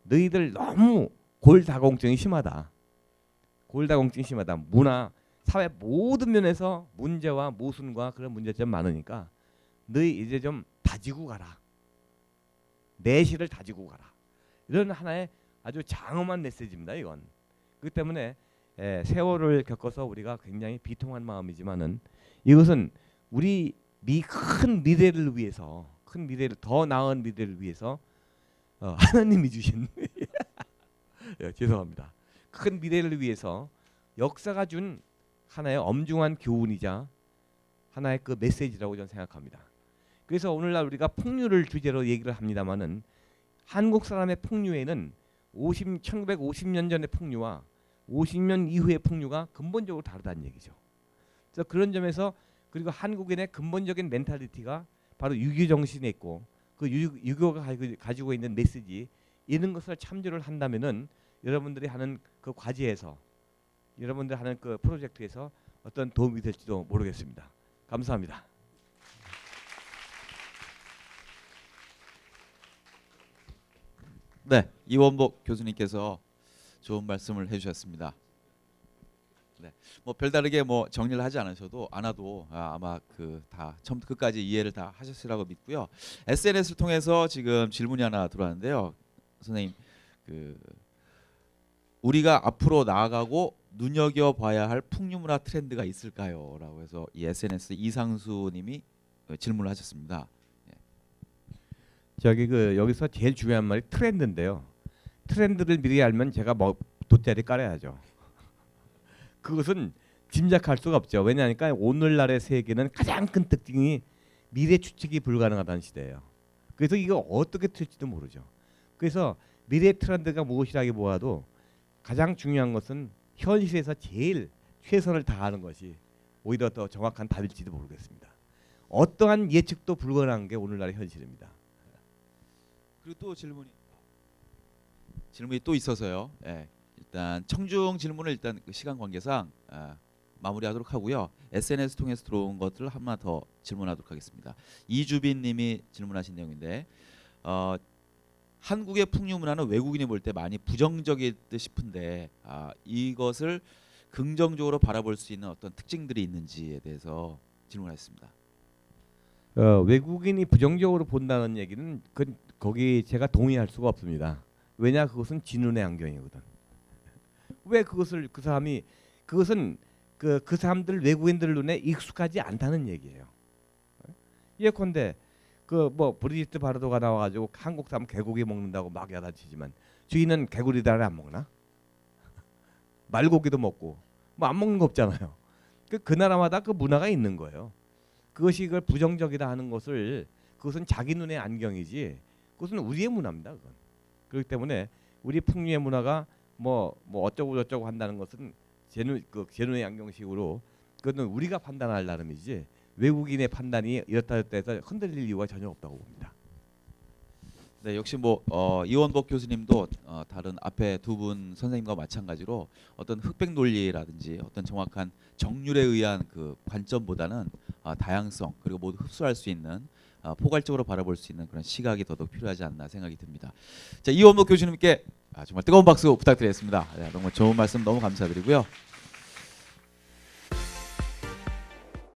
너희들 너무 골다공증이 심하다. 골다공증이 심하다. 문화, 사회 모든 면에서 문제와 모순과 그런 문제점 많으니까 너희 이제 좀 다지고 가라. 내실을 다지고 가라. 이런 하나의 아주 장엄한 메시지입니다. 이건. 그렇기 때문에 세월을 겪어서 우리가 굉장히 비통한 마음이지만은 이것은 우리 큰 미래를 위해서, 큰 미래를 더 나은 미래를 위해서 하나님이 주신 죄송합니다. 큰 미래를 위해서 역사가 준 하나의 엄중한 교훈이자 하나의 그 메시지라고 저는 생각합니다. 그래서 오늘날 우리가 풍류를 주제로 얘기를 합니다만은 한국 사람의 풍류에는 1950년 전의 풍류와 50년 이후의 풍류가 근본적으로 다르다는 얘기죠. 그래서 그런 점에서 그리고 한국인의 근본적인 멘탈리티가 바로 유교 정신에 있고 그 유교가 가지고 있는 메시지 이런 것을 참조를 한다면은 여러분들이 하는 그 과제에서 여러분들 하는 그 프로젝트에서 어떤 도움이 될지도 모르겠습니다. 감사합니다. 네, 이원복 교수님께서 좋은 말씀을 해주셨습니다. 네, 뭐 별다르게 뭐 정리를 하지 않아도 아마 그 다 처음부터 끝까지 이해를 다 하셨으라고 믿고요. SNS를 통해서 지금 질문이 하나 들어왔는데요, 선생님. 그 우리가 앞으로 나아가고 눈여겨봐야 할 풍류문화 트렌드가 있을까요? 라고 해서 이 SNS 이상수님이 질문을 하셨습니다. 저기 그 여기서 제일 중요한 말이 트렌드인데요. 트렌드를 미리 알면 제가 뭐 돗자리 깔아야죠. 그것은 짐작할 수가 없죠. 왜냐하니까 오늘날의 세계는 가장 큰 특징이 미래 추측이 불가능하다는 시대예요. 그래서 이거 어떻게 틀지도 모르죠. 그래서 미래 트렌드가 무엇이라기보다도 가장 중요한 것은 현실에서 제일 최선을 다하는 것이 오히려 더 정확한 답일지도 모르겠습니다. 어떠한 예측도 불가능한 게 오늘날의 현실입니다. 그리고 또 질문이 또 있어서요. 예, 일단 청중 질문을 일단 그 시간 관계상 마무리하도록 하고요. SNS 통해서 들어온 것들을 하나 더 질문하도록 하겠습니다. 이주빈님이 질문하신 내용인데 한국의 풍류 문화는 외국인이 볼 때 많이 부정적일 듯 싶은데 이것을 긍정적으로 바라볼 수 있는 어떤 특징들이 있는지에 대해서 질문하셨습니다. 외국인이 부정적으로 본다는 얘기는 거기 제가 동의할 수가 없습니다. 왜냐, 그것은 진운의 안경이거든. 왜 그것을 그것은 그 사람들 외국인들 눈에 익숙하지 않다는 얘기예요. 예컨대 그 뭐 브리지트 바르도가 나와가지고 한국 사람 개고기 먹는다고 막 야단치지만 주인은 개구리다를 안 먹나? 말고기도 먹고 뭐 안 먹는 거 없잖아요. 그 나라마다 그 문화가 있는 거예요. 그것이 그걸 부정적이다 하는 것을 그것은 자기 눈의 안경이지 그것은 우리의 문화입니다. 그건. 그렇기 때문에 우리 풍류의 문화가 뭐 어쩌고 저쩌고 한다는 것은 제 눈의 안경식으로 그것은 우리가 판단할 나름이지 외국인의 판단이 이렇다 저렇다 해서 흔들릴 이유가 전혀 없다고 봅니다. 네, 역시 뭐 이원복 교수님도 다른 앞에 두 분 선생님과 마찬가지로 어떤 흑백 논리라든지 어떤 정확한 정률에 의한 그 관점보다는 다양성 그리고 모두 흡수할 수 있는 포괄적으로 바라볼 수 있는 그런 시각이 더더욱 필요하지 않나 생각이 듭니다. 자, 이원복 교수님께 정말 뜨거운 박수 부탁드리겠습니다. 네, 너무 좋은 말씀 너무 감사드리고요.